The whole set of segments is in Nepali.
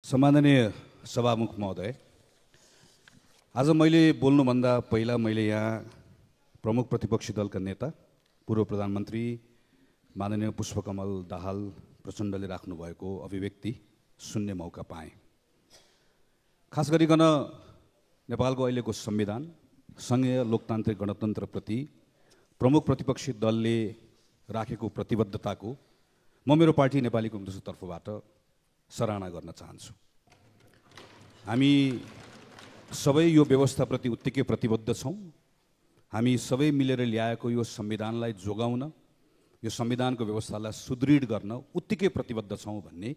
सम्माननीय सभामुख महोदय, आज मैले बोल्नुभन्दा पहिला मैले यहाँ प्रमुख प्रतिपक्षी दलका नेता पूर्व प्रधानमन्त्री माननीय पुष्पकमल दाहाल प्रचण्डले राख्नु भएको अभिव्यक्ति सुन्ने मौका पाएँ। खास गरिकन नेपालको अहिलेको संविधान संघीय लोकतान्त्रिक गणतन्त्रप्रति प्रमुख प्रतिपक्षी दलले राखेको प्रतिबद्धताको म मेरो पार्टी नेपाली कांग्रेसको तर्फबाट सराहना गर्न चाहन्छु। हामी सबै यो व्यवस्थाप्रति उत्तिकै प्रतिबद्ध छौँ। हामी सबै मिलेर ल्याएको यो संविधानलाई जोगाउन, यो संविधानको व्यवस्थालाई सुदृढ गर्न उत्तिकै प्रतिबद्ध छौँ भन्ने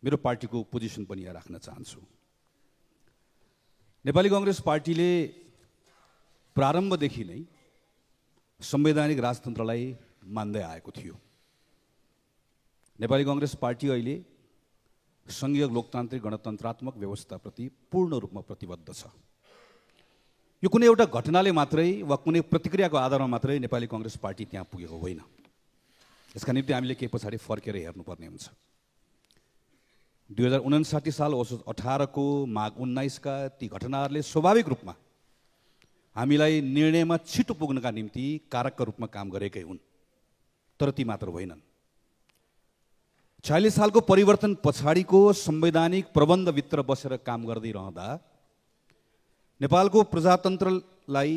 मेरो पार्टीको पोजिसन पनि यहाँ राख्न चाहन्छु। नेपाली कांग्रेस पार्टीले प्रारम्भदेखि नै संवैधानिक राजतन्त्रलाई मान्दै आएको थियो। नेपाली कांग्रेस पार्टी अहिले संघीय लोकतान्त्रिक गणतन्त्रात्मक व्यवस्थाप्रति पूर्ण रूपमा प्रतिबद्ध छ। यो कुनै एउटा घटनाले मात्रै वा कुनै प्रतिक्रियाको आधारमा मात्रै नेपाली कांग्रेस पार्टी त्यहाँ पुगेको होइन। यसका निम्ति हामीले केही पछाडि फर्केर हेर्नुपर्ने हुन्छ। 2059 साल असोज 18 को माघ 19 का ती घटनाहरूले स्वाभाविक रूपमा हामीलाई निर्णयमा छिटो पुग्नका निम्ति कारकका रूपमा काम गरेकै हुन्, तर ती मात्र होइनन्। 46 सालको परिवर्तन पछाडिको संवैधानिक प्रबन्धभित्र बसेर काम गर्दै रहँदा नेपालको प्रजातन्त्रलाई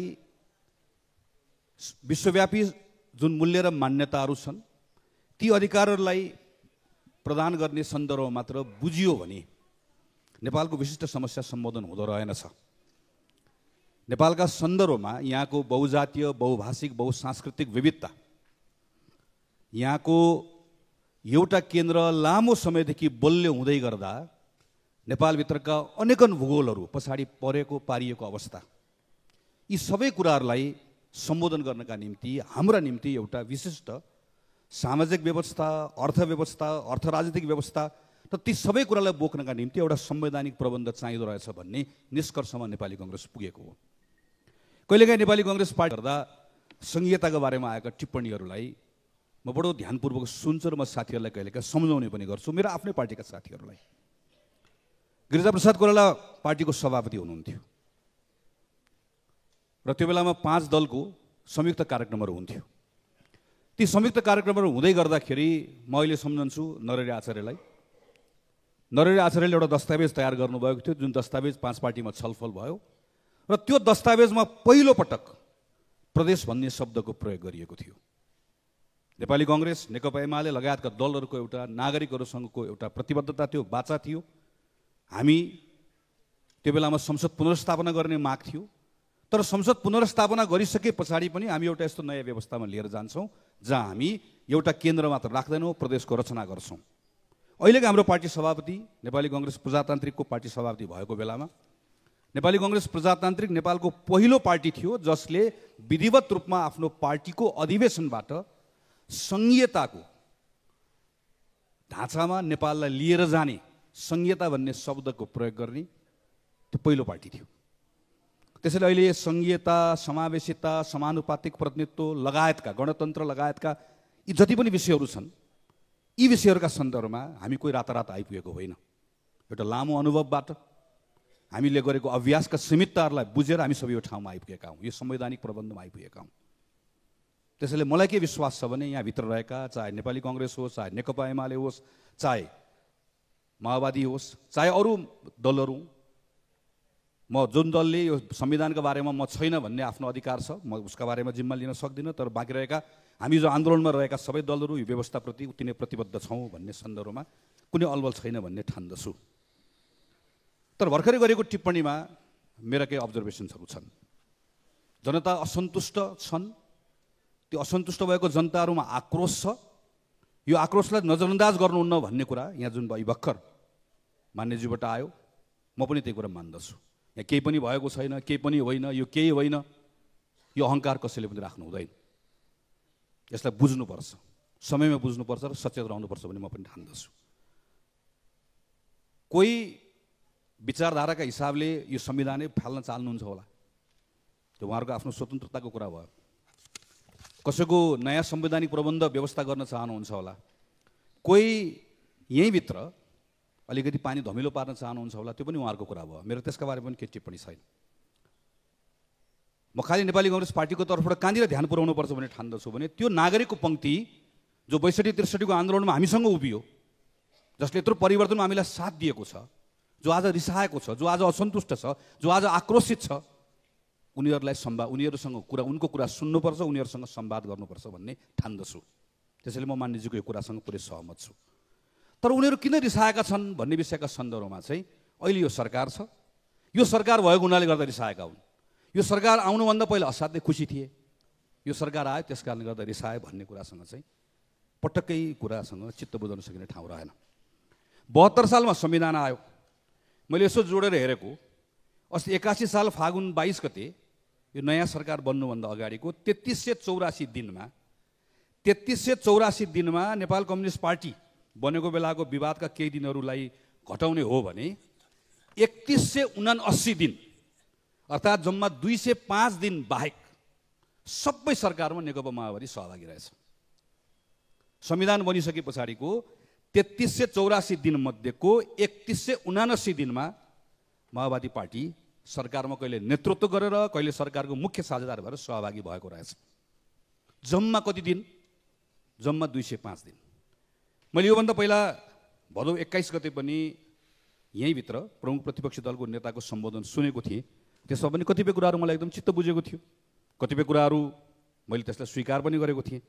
विश्वव्यापी जुन मूल्य र मान्यताहरू छन् ती अधिकारहरूलाई प्रदान गर्ने सन्दर्भमा मात्र बुझियो भने नेपालको विशिष्ट समस्या सम्बोधन हुँदो रहेनछ। नेपालका सन्दर्भमा यहाँको बहुजातीय, बहुभाषिक, बहुसांस्कृतिक विविधता, यहाँको एउटा केन्द्र लामो समयदेखि बलियो हुँदै गर्दा नेपालभित्रका अनेकन भूगोलहरू पछाडि पारिएको अवस्था, यी सबै कुराहरूलाई सम्बोधन गर्नका निम्ति हाम्रा निम्ति एउटा विशिष्ट सामाजिक व्यवस्था, अर्थव्यवस्था, अर्थ राजनीतिक व्यवस्था र ती सबै कुरालाई बोक्नका निम्ति एउटा संवैधानिक प्रबन्ध चाहिँदो रहेछ भन्ने निष्कर्षमा नेपाली कांग्रेस पुगेको हो। कहिलेकाहीँ नेपाली कांग्रेस पार्टी गर्दा संघीयताको बारेमा आएका टिप्पणीहरूलाई म बडो ध्यानपूर्वक सुन्छु र म साथीहरूलाई कहिलेकाहीँ सम्झाउने पनि गर्छु, मेरो आफ्नै पार्टीका साथीहरूलाई। गिरिजाप्रसाद कोइराला पार्टीको सभापति हुनुहुन्थ्यो र त्यो बेलामा 5 दलको संयुक्त कार्यक्रमहरू हुन्थ्यो। ती संयुक्त कार्यक्रमहरू हुँदै गर्दाखेरि म अहिले सम्झन्छु नरहरि आचार्यलाई। नरहरि आचार्यले एउटा दस्तावेज तयार गर्नुभएको थियो, जुन दस्तावेज 5 पार्टीमा छलफल भयो र त्यो दस्तावेजमा पहिलो पटक प्रदेश भन्ने शब्दको प्रयोग गरिएको थियो। नेपाली कांग्रेस, नेकपा एमाले लगायतका दलहरूको एउटा नागरिकहरूसँगको एउटा प्रतिबद्धता थियो, बाचा थियो। हामी त्यो बेलामा संसद पुनर्स्थापना गर्ने माग थियो, तर संसद पुनर्स्थापना गरिसके पछाडि पनि हामी एउटा यस्तो नयाँ व्यवस्थामा लिएर जान्छौँ जहाँ हामी एउटा केन्द्र मात्र राख्दैनौँ, प्रदेशको रचना गर्छौँ। अहिलेको हाम्रो पार्टी सभापति नेपाली कांग्रेस प्रजातान्त्रिकको पार्टी सभापति भएको बेलामा नेपाली कांग्रेस प्रजातान्त्रिक नेपालको पहिलो पार्टी थियो जसले विधिवत रूपमा आफ्नो पार्टीको अधिवेशनबाट संघीयताको ढाँचामा नेपाललाई लिएर जाने, संघीयता भन्ने शब्दको प्रयोग गर्ने त्यो पहिलो पार्टी थियो। त्यसैले अहिले संघीयता, समावेशिता, समानुपातिक प्रतिनिधित्व लगायतका, गणतन्त्र लगायतका यी जति पनि विषयहरू छन्, यी विषयहरूका सन्दर्भमा हामी कोही रातारात आइपुगेको होइन। एउटा लामो अनुभवबाट हामीले गरेको अभ्यासका सीमितताहरूलाई बुझेर हामी सबै यो ठाउँमा आइपुगेका हौँ, यो संवैधानिक प्रबन्धमा आइपुगेका हौँ। त्यसैले मलाई के विश्वास छ भने यहाँभित्र रहेका चाहे नेपाली कांग्रेस होस्, चाहे नेकपा एमाले होस्, चाहे माओवादी होस्, चाहे अरू दलहरू, म जुन दलले यो संविधानका बारेमा म छैन भन्ने आफ्नो अधिकार छ, म उसका बारेमा जिम्मा लिन सक्दिनँ, तर बाँकी रहेका हामी जो आन्दोलनमा रहेका सबै दलहरू यो व्यवस्थाप्रति उति नै प्रतिबद्ध छौँ भन्ने सन्दर्भमा कुनै अलबल छैन भन्ने ठान्दछु। तर भर्खरै गरेको टिप्पणीमा मेरा केही अब्जर्भेसन्सहरू छन्। जनता असन्तुष्ट छन्, त्यो असन्तुष्ट भएको जनताहरूमा आक्रोश छ। यो आक्रोशलाई नजरअन्दाज गर्नुहुन्न भन्ने कुरा यहाँ जुन भर्खर मान्यज्यूबाट आयो, म पनि त्यही कुरा मान्दछु। यहाँ केही पनि भएको छैन, केही पनि होइन, यो केही होइन, यो अहङ्कार कसैले पनि राख्नु हुँदैन। यसलाई बुझ्नुपर्छ, समयमा बुझ्नुपर्छ र सचेत रहनुपर्छ भन्ने म पनि ठान्दछु। कोही विचारधाराका हिसाबले यो संविधानै फाल्न चाल्नुहुन्छ होला, त्यो उहाँहरूको आफ्नो स्वतन्त्रताको कुरा भयो। कसैको नयाँ संवैधानिक प्रबन्ध व्यवस्था गर्न चाहनुहुन्छ होला। कोही यहीँभित्र अलिकति पानी धमिलो पार्न चाहनुहुन्छ होला, त्यो पनि उहाँहरूको कुरा भयो। मेरो त्यसका बारेमा पनि केही टिप्पणी छैन। म खालि नेपाली कांग्रेस पार्टीको तर्फबाट कहाँनिर ध्यान पुर्याउनु पर्छ भन्ने ठान्दछु भने त्यो नागरिकको पङ्क्ति जो 62-63 को आन्दोलनमा हामीसँग उभियो, जसले यत्रो परिवर्तनमा हामीलाई साथ दिएको छ, जो आज रिसाएको छ, जो आज असन्तुष्ट छ, जो आज आक्रोशित छ, उनीहरूसँग उनको कुरा सुन्नुपर्छ, उनीहरूसँग संवाद गर्नुपर्छ भन्ने ठान्दछु। त्यसैले म मान्यजीको यो कुरासँग पुरै सहमत छु। तर उनीहरू किन रिसाएका छन् भन्ने विषयका सन्दर्भमा चाहिँ अहिले यो सरकार छ, यो सरकार भएको हुनाले गर्दा रिसाएका हुन्। यो सरकार आउनुभन्दा पहिला असाध्यै खुसी थिए, यो सरकार आयो त्यस कारणले गर्दा रिसाए भन्ने कुरासँग चाहिँ पटक्कै कुरासँग चित्त बुझाउन सकिने ठाउँ रहेन। 72 सालमा संविधान आयो। मैले यसो जोडेर हेरेको, अस्ति 81 साल फागुन 22 गते यो नयाँ सरकार बन्नुभन्दा अगाडिको 3384 दिनमा नेपाल कम्युनिस्ट पार्टी बनेको बेलाको विवादका केही दिनहरूलाई घटाउने हो भने 3179 दिन अर्थात् जम्मा 205 दिन बाहेक सबै सरकारमा नेकपा माओवादी सहभागी रहेछ। संविधान बनिसके पछाडिको 3384 दिन मध्येको 3179 दिनमा माओवादी पार्टी सरकारमा कहिले नेतृत्व गरेर कहिले सरकारको मुख्य साझेदार भएर सहभागी भएको रहेछ। जम्मा कति दिन? जम्मा 205 दिन। मैले योभन्दा पहिला भदौ 21 गते पनि यहीँभित्र प्रमुख प्रतिपक्षी दलको नेताको सम्बोधन सुनेको थिएँ। त्यसमा पनि कतिपय कुराहरू मलाई एकदम चित्त बुझेको थियो, कतिपय कुराहरू मैले त्यसलाई स्वीकार पनि गरेको थिएँ।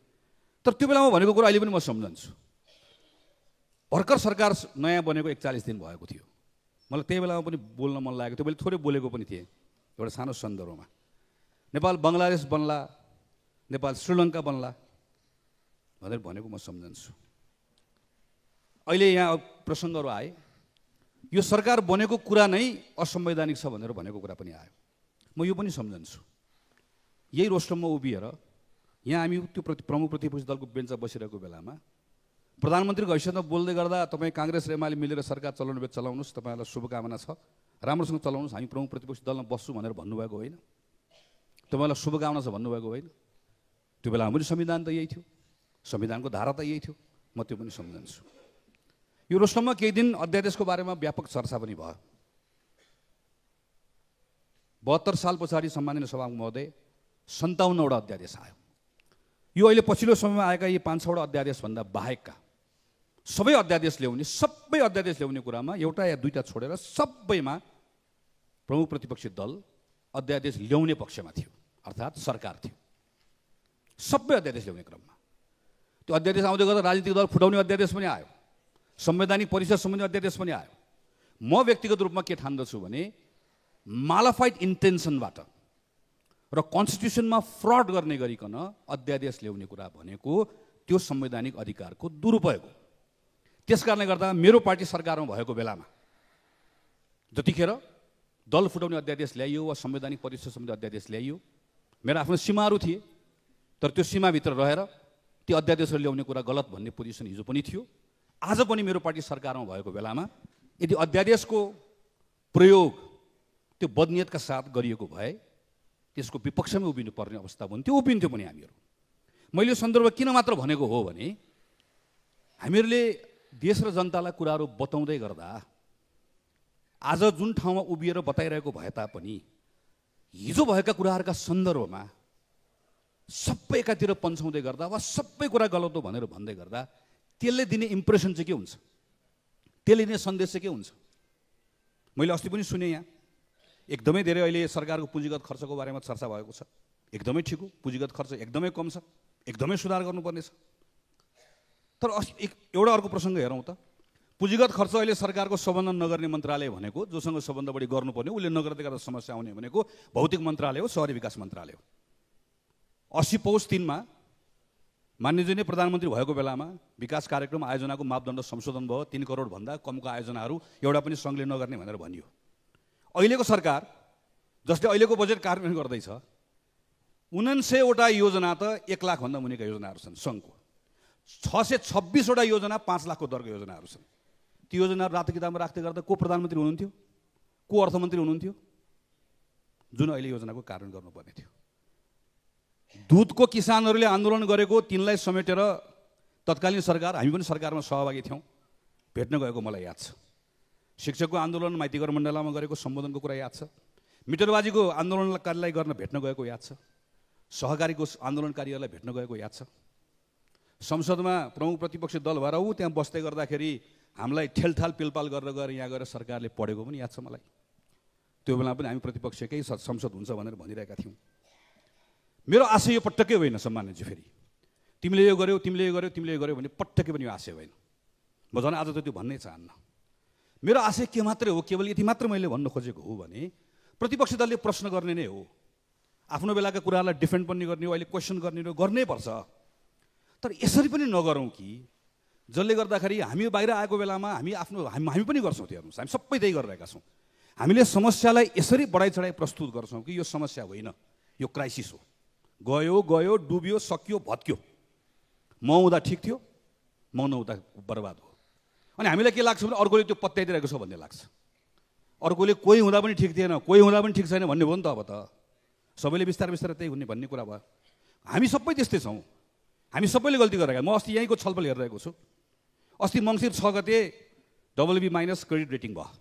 तर त्यो बेलामा भनेको कुरा अहिले पनि म सम्झन्छु। भर्खर सरकार नयाँ बनेको 41 दिन भएको थियो। मलाई त्यही बेलामा पनि बोल्न मन लागेको थियो, मैले थोरै बोलेको पनि थिएँ एउटा सानो सन्दर्भमा। नेपाल बङ्गलादेश बन्ला, नेपाल श्रीलङ्का बन्ला भनेर भनेको म सम्झन्छु। अहिले यहाँ प्रसङ्गहरू आए, यो सरकार बनेको कुरा नै असंवैधानिक छ भनेर भनेको कुरा पनि आयो। म यो पनि सम्झन्छु। यही रोस्टममा उभिएर यहाँ हामी त्यो प्रमुख प्रतिपक्षी दलको बेन्चमा बसिरहेको बेलामा प्रधानमन्त्रीको हैसियतमा बोल्दै गर्दा तपाईँ काङ्ग्रेस र एमाले मिलेर सरकार चलाउनु भए चलाउनुहोस्, तपाईँहरूलाई शुभकामना छ, राम्रोसँग चलाउनुहोस्, हामी प्रमुख प्रतिपक्षी दलमा बस्छौँ भनेर भन्नुभएको होइन, तपाईँलाई शुभकामना छ भन्नुभएको होइन। त्यो बेलामा पनि संविधान त यही थियो, संविधानको धारा त यही थियो। म त्यो पनि सम्झन्छु। यो रोस्टममा केही दिन अध्यादेशको बारेमा व्यापक चर्चा पनि भयो। 72 साल पछाडि सम्माननीय सभामुख महोदय 57 वटा अध्यादेश आयो। यो अहिले पछिल्लो समयमा आएका यी 5-6 वटा अध्यादेशभन्दा बाहेकका सबै अध्यादेश ल्याउने कुरामा एउटा या दुईटा छोडेर सबैमा प्रमुख प्रतिपक्षी दल अध्यादेश ल्याउने पक्षमा थियो, अर्थात् सरकार थियो। सबै अध्यादेश ल्याउने क्रममा त्यो अध्यादेश आउँदै गर्दा राजनीतिक दल फुटाउने अध्यादेश पनि आयो, संवैधानिक परिषद सम्बन्धी अध्यादेश पनि आयो। म व्यक्तिगत रूपमा के ठान्दछु भने मालाफाइड इन्टेन्सनबाट र कन्स्टिट्युसनमा फ्रड गर्ने गरिकन अध्यादेश ल्याउने कुरा भनेको त्यो संवैधानिक अधिकारको दुरुपयोग हो। त्यसकारणले गर्दा मेरो पार्टी सरकारमा भएको बेलामा जतिखेर दल फुटाउने अध्यादेश ल्याइयो वा संवैधानिक परिषद सम्बन्धी अध्यादेश ल्याइयो, मेरा आफ्नो सीमाहरू थिए, तर त्यो सीमाभित्र रहेर त्यो अध्यादेशहरू ल्याउने कुरा गलत भन्ने पोजिसन हिजो पनि थियो। आज पनि मेरो पार्टी सरकारमा भएको बेलामा यदि अध्यादेशको प्रयोग त्यो बदनियतका साथ गरिएको भए त्यसको विपक्षमै उभिनु पर्ने अवस्था हुन्थ्यो, उभिन्थ्यो पनि हामीहरू। मैले यो सन्दर्भ किन मात्र भनेको हो भने हामीहरूले देश र जनतालाई कुराहरू बताउँदै गर्दा आज जुन ठाउँमा उभिएर बताइरहेको भए तापनि हिजो भएका कुराहरूका सन्दर्भमा सबै एकातिर पन्छाउँदै गर्दा वा सबै कुरा गलत हो भनेर भन्दै गर्दा त्यसले दिने इम्प्रेसन चाहिँ के हुन्छ, त्यसले दिने सन्देश चाहिँ के हुन्छ? मैले अस्ति पनि सुने, यहाँ एकदमै धेरै अहिले सरकारको पुँजीगत खर्चको बारेमा चर्चा भएको छ। एकदमै ठिक हो, पुँजीगत खर्च एकदमै कम छ, एकदमै सुधार गर्नुपर्ने छ। तर एउटा अर्को प्रसङ्ग हेरौँ त, पुँजीगत खर्च अहिले सरकारको सम्बन्धन नगर्ने मन्त्रालय भनेको, जोसँग सम्बन्ध बढी गर्नुपर्ने उसले नगर्दै गर्दा समस्या आउने भनेको भौतिक मन्त्रालय हो, शहरी विकास मन्त्रालय हो। 80 पौष 3 मा मान्यजी नै प्रधानमन्त्री भएको बेलामा विकास कार्यक्रम आयोजनाको मापदण्ड संशोधन भयो, 3 करोड भन्दा कमको आयोजनाहरू एउटा पनि सङ्घले नगर्ने भनेर भनियो। अहिलेको सरकार जसले अहिलेको बजेट कार्यान्वयन गर्दैछ 79 वटा योजना त 1 लाख भन्दा मुनिका योजनाहरू छन् सङ्घको, 626 वटा योजना 5 लाखको दरको योजनाहरू छन्। त्यो योजनाहरू रातो किताबमा राख्दै गर्दा को प्रधानमन्त्री हुनुहुन्थ्यो, को अर्थमन्त्री हुनुहुन्थ्यो, जुन अहिले योजनाको कार्यान्वयन गर्नुपर्ने थियो। दुधको किसानहरूले आन्दोलन गरेको तिनलाई समेटेर तत्कालीन सरकार, हामी पनि सरकारमा सहभागी थियौँ, भेट्न गएको मलाई याद छ। शिक्षकको आन्दोलन माइतीघर मण्डलामा गरेको सम्बोधनको कुरा याद छ। मिटरबाजीको आन्दोलनकारीलाई गर्न भेट्न गएको याद छ। सहकारीको आन्दोलनकारीहरूलाई भेट्न गएको याद छ। संसदमा प्रमुख प्रतिपक्षी दल भएर त्यहाँ बस्दै गर्दाखेरि हामीलाई ठेलठाल पिलपाल गरेर गएर यहाँ गएर सरकारले पढेको पनि याद छ मलाई। त्यो बेला पनि हामी प्रतिपक्षकै संसद हुन्छ भनेर भनिरहेका थियौँ। मेरो आशय यो पटक्कै होइन सम्मानजी, फेरि तिमीले यो गर्यौ तिमीले यो गर्यौ तिमीले यो गर्यौ भने पटक्कै पनि यो आशय होइन। म झन् आज त त्यो भन्नै चाहन्न। मेरो आशय के मात्रै हो, केवल यति मात्र मैले भन्न खोजेको हो भने प्रतिपक्षी दलले प्रश्न गर्ने नै हो, आफ्नो बेलाका कुराहरूलाई डिफेन्ड पनि गर्ने हो, अहिले क्वेसन गर्ने हो, गर्नै पर्छ। तर यसरी पनि नगरौँ कि जसले गर्दाखेरि हामी बाहिर आएको बेलामा हामी पनि गर्छौँ। त्यो हेर्नुहोस्, हामी सबै त्यही गरिरहेका छौँ। हामीले समस्यालाई यसरी बढाइ चढाइ प्रस्तुत गर्छौँ कि यो समस्या होइन, यो क्राइसिस हो। गयो गयो, डुब्यो, सकियो, भत्क्यो। म हुँदा ठिक थियो, म नहुँदा बर्बाद हो। अनि हामीलाई के लाग्छ भने अर्कोले त्यो पत्याइदिरहेको छ भन्ने लाग्छ। अर्कोले कोही हुँदा पनि ठिक थिएन, कोही हुँदा पनि ठिक छैन भन्ने भयो नि त। अब त सबैले बिस्तारै बिस्तारै त्यही हुने भन्ने कुरा भयो। हामी सबै त्यस्तै छौँ, हामी सबैले गल्ती गरेका। म अस्ति यहीँको छलफल हेरिरहेको छु। अस्ति मङ्सिर 6 गते BB- क्रेडिट रेटिङ भयो।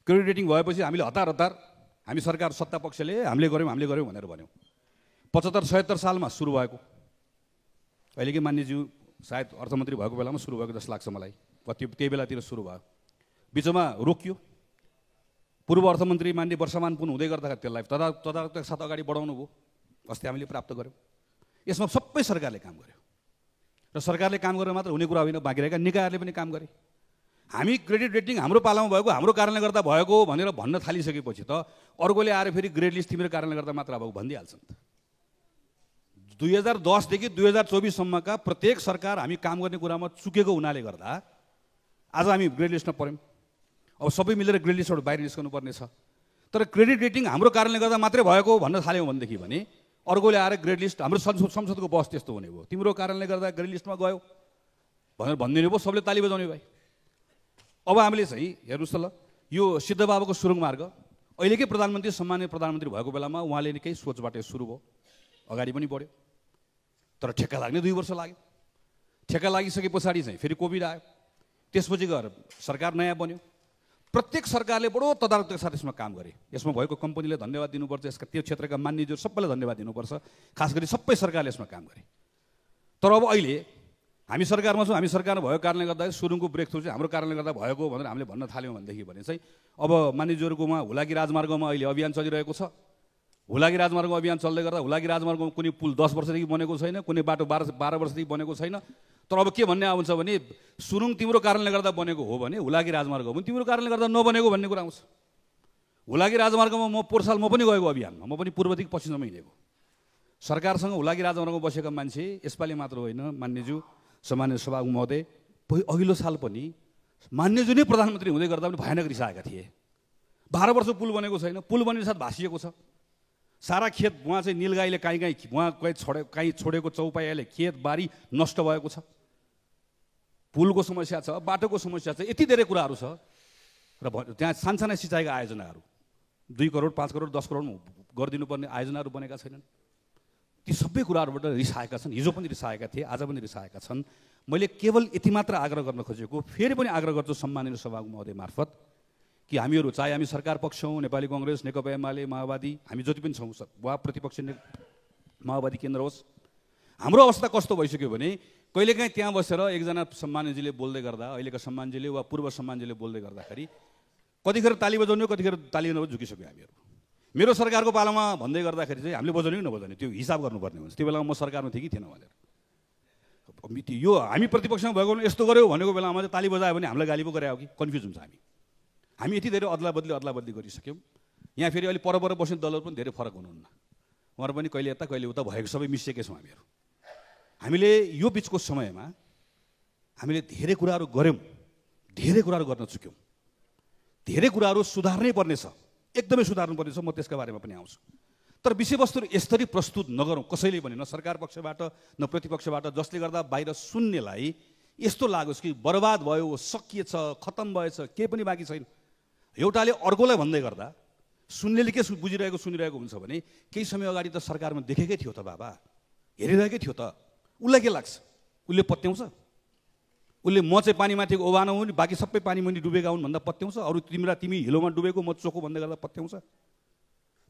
क्रेडिट रेटिङ भएपछि हामीले हतार हामी सरकार सत्ता पक्षले हामीले गऱ्यौँ भनेर भन्यौँ। 75-76 सालमा सुरु भएको, अहिलेकै मान्यज्यू सायद अर्थमन्त्री भएको बेलामा सुरु भएको जस्तो लाग्छ मलाई, त्यही बेलातिर सुरु भयो। बिचमा रोकियो। पूर्व अर्थमन्त्री मान्य वर्षमान पुन हुँदै गर्दाखेरि त्यसलाई तदारकका साथ अगाडि बढाउनु भयो। अस्ति हामीले प्राप्त गऱ्यौँ। यसमा सबै सरकारले काम गर्यो र सरकारले काम गरेर मात्र हुने कुरा होइन, बाँकी रहेका निकायहरूले पनि काम गरे। हामी क्रेडिट रेटिङ हाम्रो पालामा भएको, हाम्रो कारणले गर्दा भएको भनेर भन्न थालिसकेपछि त अर्कोले आएर फेरि ग्रेड लिस्ट तिम्रो कारणले गर्दा मात्र भएको भनिदिइहाल्छन् त। 2010 देखि 2024 सम्मका प्रत्येक सरकार हामी काम गर्ने कुरामा चुकेको हुनाले गर्दा आज हामी ग्रेड लिस्टमा पऱ्यौँ। अब सबै मिलेर ग्रेड लिस्टबाट बाहिर निस्कनु पर्ने छ। तर क्रेडिट रेटिङ हाम्रो कारणले गर्दा मात्रै भएको भन्न थाल्यौँ भनेदेखि भने अर्कोले आएर ग्रेड लिस्ट, हाम्रो संसदको बस त्यस्तो हुने भयो, तिम्रो कारणले गर्दा ग्रेड लिस्टमा गयो भनेर भनिदिनु भयो, सबले ताली बजाउने भयो। अब हामीले चाहिँ हेर्नुहोस् त ल, यो सिद्धबाबाको सुरुङ मार्ग अहिलेकै प्रधानमन्त्री सम्मानीय प्रधानमन्त्री भएको बेलामा उहाँले निकै सोचबाट सुरु भयो, अगाडि पनि बढ्यो। तर ठेक्का लाग्ने 2 वर्ष लाग्यो। ठेक्का लागिसके पछाडि चाहिँ फेरि कोभिड आयो, त्यसपछि गएर सरकार नयाँ बन्यो। प्रत्येक सरकारले बडो तदारकका साथ यसमा काम गरे। यसमा भएको कम्पनीले धन्यवाद दिनुपर्छ, यसका त्यो क्षेत्रका मान्यज्यू सबैलाई धन्यवाद दिनुपर्छ। खास गरी सबै सरकारले यसमा काम गरे। तर अब अहिले हामी सरकारमा छौँ, हामी सरकारमा भएको कारणले गर्दा सुरुङको ब्रेक थ्रु चाहिँ हाम्रो कारणले गर्दा भएको भनेर हामीले भन्न थाल्यौँ भनेदेखि भने चाहिँ अब मान्यज्यूहरूकोमा हुलाकी राजमार्गमा अहिले अभियान चलिरहेको छ। हुलाकी राजमार्गमा अभियान चल्दै गर्दा हुलाकी राजमार्गमा कुनै पुल 10 वर्षदेखि बनेको छैन, कुनै बाटो 12 वर्षदेखि बनेको छैन। तर अब के भन्ने आउँछ भने सुरुङ तिम्रो कारणले गर्दा बनेको हो भने हुलाकी राजमार्ग पनि तिम्रो कारणले गर्दा नबनेको भन्ने कुरा आउँछ। हुलाकी राजमार्गमा म पोहोर साल म पनि गएको अभियानमा, म पनि पूर्वदेखि पश्चिमसम्म हिँडेको। सरकारसँग हुलाकी राजमार्गमा बसेका मान्छे यसपालि मात्र होइन, मान्यज्यू सम्मान्य सभामुख महोदय अघिल्लो साल पनि मान्यज्यू नै प्रधानमन्त्री हुँदै गर्दा पनि भयानक रिसाएका थिए। 12 वर्ष पुल बनेको छैन, पुल बनिने साथ भाँसिएको छ। सारा खेत उहाँ चाहिँ निलगाईले काहीँ छोडेको चौपायाले खेत बारी नष्ट भएको छ। पुलको समस्या छ, बाटोको समस्या छ, यति धेरै कुराहरू छ। र त्यहाँ सानसाना सिँचाइका आयोजनाहरू 2 करोड 5 करोड 10 करोड गरिदिनु पर्ने आयोजनाहरू बनेका छैनन्। ती सबै कुराहरूबाट रिसाएका छन्। हिजो पनि रिसाएका थिए, आज पनि रिसाएका छन्। मैले केवल यति मात्र आग्रह गर्न खोजेको, फेरि पनि आग्रह गर्छु सम्माननीय सभामुख महोदय मार्फत कि हामीहरू चाहे हामी सरकार पक्ष हौँ, नेपाली कङ्ग्रेस, नेकपा एमाले, माओवादी, हामी जति पनि छौँ वा प्रतिपक्ष माओवादी केन्द्र होस्, हाम्रो अवस्था कस्तो भइसक्यो भने कहिलेकाहीँ त्यहाँ बसेर एकजना सम्मानजीले बोल्दै गर्दा, अहिलेका सम्मानजीले वा पूर्व सम्मानजीले बोल्दै गर्दाखेरि कतिखेर ताली बजाउने हो, कतिखेर ताली नबजाउने झुकिसक्यो हामीहरू। मेरो सरकारको पालामा भन्दै गर्दाखेरि चाहिँ हामीले बजाउने कि नबजाउने त्यो हिसाब गर्नुपर्ने हुन्छ। त्यो बेलामा म सरकारमा थिएँ कि थिएन भनेर। यो हामी प्रतिपक्षमा भएको यस्तो गऱ्यो भनेको बेलामा चाहिँ ताली बजायो भने हामीलाई गाली पो गरे हो कि कन्फ्युज हुन्छ हामी यति धेरै अदला बदली गरिसक्यौँ। यहाँ फेरि अहिले पर बस्ने दलहरू पनि धेरै फरक हुनुहुन्न। उहाँहरू पनि कहिले यता कहिले उता भएको सबै मिसिएकै छौँ हामीहरू। हामीले यो बिचको समयमा हामीले धेरै कुराहरू गऱ्यौँ, धेरै कुराहरू गर्न चुक्यौँ, धेरै कुराहरू सुधार्नै पर्नेछ, एकदमै सुधार्नु पर्नेछ। म त्यसका बारेमा पनि आउँछु। तर विषयवस्तु यसरी प्रस्तुत नगरौँ कसैले पनि, न सरकार पक्षबाट न प्रतिपक्षबाट, जसले गर्दा बाहिर सुन्नेलाई यस्तो लागोस् कि बर्बाद भयो, सकिएछ, खतम भएछ, केही पनि बाँकी छैन। एउटाले अर्कोलाई भन्दै गर्दा सुन्नेले के सुनिरहेको हुन्छ भने केही समय अगाडि त सरकारमा देखेकै थियो त बाबा, हेरिरहेकै थियो त, उसलाई के लाग्छ? उसले पत्याउँछ? उसले म चाहिँ पानीमाथि ओभानो हुँ बाँकी सबै पानी मुनि डुबेका हुन् भन्दा पत्याउँछ, अरू तिमी हिलोमा डुबेको म चोखो भन्दै गर्दा पत्याउँछ।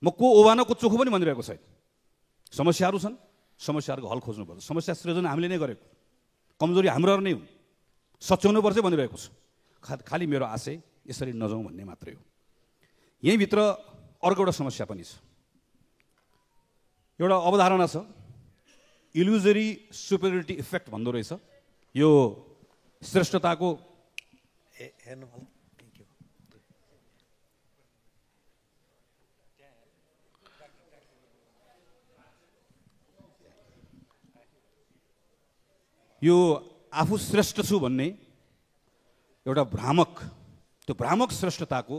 म को ओभानो को चोखो पनि भनिरहेको छैन। समस्याहरू छन्, समस्याहरूको हल खोज्नुपर्छ। समस्या सृजना हामीले नै गरेको, कमजोरी हाम्रो नै हुन्, सच्याउनुपर्छ भनिरहेको छु। खालि मेरो आशय यसरी नजाउँ भन्ने मात्रै हो। यहीँभित्र अर्को एउटा समस्या पनि छ, एउटा अवधारणा छ, इल्युजरी सुपेरियोरिटी इफेक्ट भन्दो रहेछ। यो श्रेष्ठताको यो आफू श्रेष्ठ छु भन्ने एउटा भ्रामक, त्यो भ्रामक श्रेष्ठताको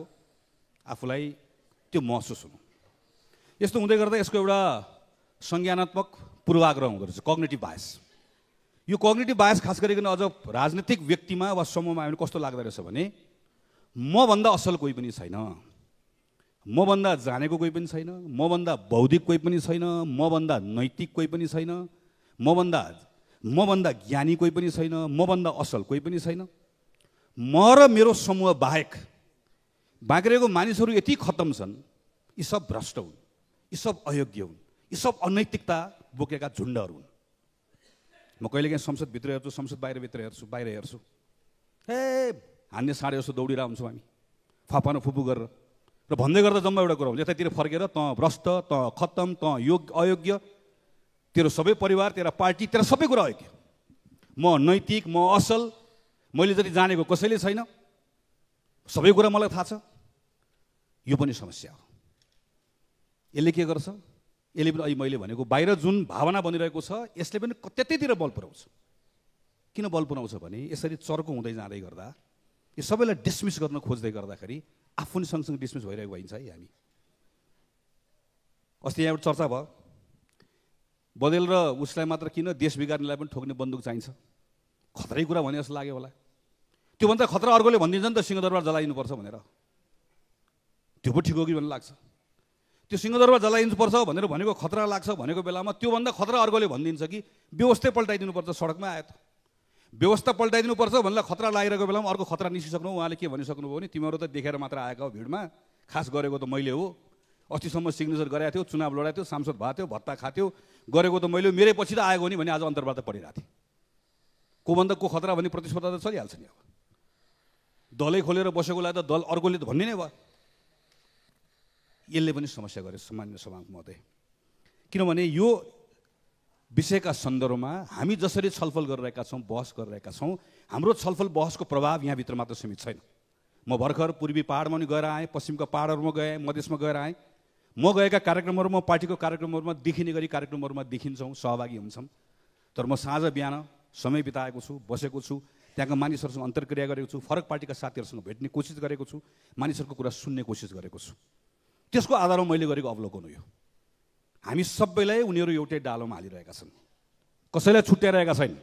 आफूलाई त्यो महसुस हुनु, यस्तो हुँदै गर्दा यसको एउटा संज्ञानात्मक पूर्वाग्रह हुँदो रहेछ, कग्निटिभ बायस। यो कग्निटिभ बायस खास गरिकन अझ राजनीतिक व्यक्तिमा वा समूहमा आयो भने कस्तो लाग्दो रहेछ भने मभन्दा असल कोही पनि छैन, मभन्दा जानेको कोही पनि छैन, मभन्दा बौद्धिक कोही पनि छैन, मभन्दा नैतिक कोही पनि छैन, मभन्दा ज्ञानी कोही पनि छैन, मभन्दा असल कोही पनि छैन। म र मेरो समूह बाहेक बाँकी रहेको मानिसहरू यति खत्तम छन्, यी सब भ्रष्ट हुन्, यी सब अयोग्य हुन्, यी सब अनैतिकता बोकेका झुन्डहरू हुन्। म कहिलेकाहीँ संसदभित्र हेर्छु, संसद बाहिर हेर्छु, हान्ने साँडे जस्तो दौडिरहेको हुन्छौँ हामी, फापानो फुपू गरेर, र भन्दै गर्दा जम्मा एउटा कुरा हुन्छ, यतातिर फर्केर त भ्रष्ट, त खत्तम, त अयोग्य, तेरो सबै परिवार, तेरा पार्टी, तेरा सबै कुरा अयोग्य, म नैतिक, म असल, मैले जति जानेको कसैले छैन, सबै कुरा मलाई थाहा छ। यो पनि समस्या हो। यसले के गर्छ, यसले पनि अहिले मैले भनेको बाहिर जुन भावना बनिरहेको छ यसले पनि त्यतैतिर बल पुर्याउँछ। किन बल पुर्याउँछ भने यसरी चर्को हुँदै जाँदै गर्दा यो सबैलाई डिसमिस गर्न खोज्दै गर्दाखेरि आफू पनि सँगसँगै डिसमिस भइरहेको भइन्छ है हामी। अस्ति यहाँ एउटा चर्चा भयो, बदेल र उसलाई मात्र किन देश बिगार्नेलाई पनि ठोक्ने बन्दुक चाहिन्छ, खतरै कुरा भने जस्तो लाग्यो होला। त्योभन्दा खतरा अर्कोले भनिदिन्छ नि त सिंहदरबार जलाइदिनुपर्छ भनेर, त्यो पो ठिक हो कि भन्ने लाग्छ। त्यो सिंहदरबार जलाइदिनुपर्छ भनेर भनेको खतरा लाग्छ भनेको बेलामा त्योभन्दा खतरा अर्कोले भनिदिन्छ कि व्यवस्था पल्टाइदिनुपर्छ, सडकमा आयो त व्यवस्था पल्टाइदिनुपर्छ भनेर खतरा लागिरहेको बेलामा अर्को खतरा निस्किसक्नु। उहाँले के भनिसक्नुभयो भने तिमीहरू त देखेर मात्र आएका हो, भिडमा खास गरेको त मैले हो, अस्तिसम्म सिग्नेचर गरेको थियो, चुनाव लडाएको थियो, सांसद भएको थियो, भत्ता खाथ्यो, गरेको त मैले, मेरै पछि त आएको नि भने आज अन्तर्वार्ता पढिरहेको थिएँ। कोभन्दा को खतरा भन्ने प्रतिस्पर्धा त चलिहाल्छ नि। अब दलै खोलेर बसेकोलाई त दल अर्कोले त भन्ने नै भयो। यसले पनि समस्या गरे सामान्य सभाको मते, किनभने यो विषयका सन्दर्भमा हामी जसरी छलफल गरिरहेका छौँ, बहस गरिरहेका छौँ, हाम्रो छलफल बहसको प्रभाव यहाँभित्र मात्र सीमित छैन। म भर्खर पूर्वी पहाडमा पनि गएर आएँ, पश्चिमका पहाडहरूमा गएँ, मधेसमा गएर आएँ। म गएका कार्यक्रमहरूमा, पार्टीको कार्यक्रमहरूमा देखिने गरी कार्यक्रमहरूमा देखिन्छौँ, सहभागी हुन्छौँ। तर म साँझ बिहान समय बिताएको छु, बसेको छु, त्यहाँका मानिसहरूसँग अन्तर्क्रिया गरेको छु, फरक पार्टीका साथीहरूसँग भेट्ने कोसिस गरेको छु, मानिसहरूको कुरा सुन्ने कोसिस गरेको छु। त्यसको आधारमा मैले गरेको अवलोकन हो यो। हामी सबैलाई उनीहरू एउटै डालोमा हालिरहेका छन्, कसैलाई छुट्याइरहेका छैन,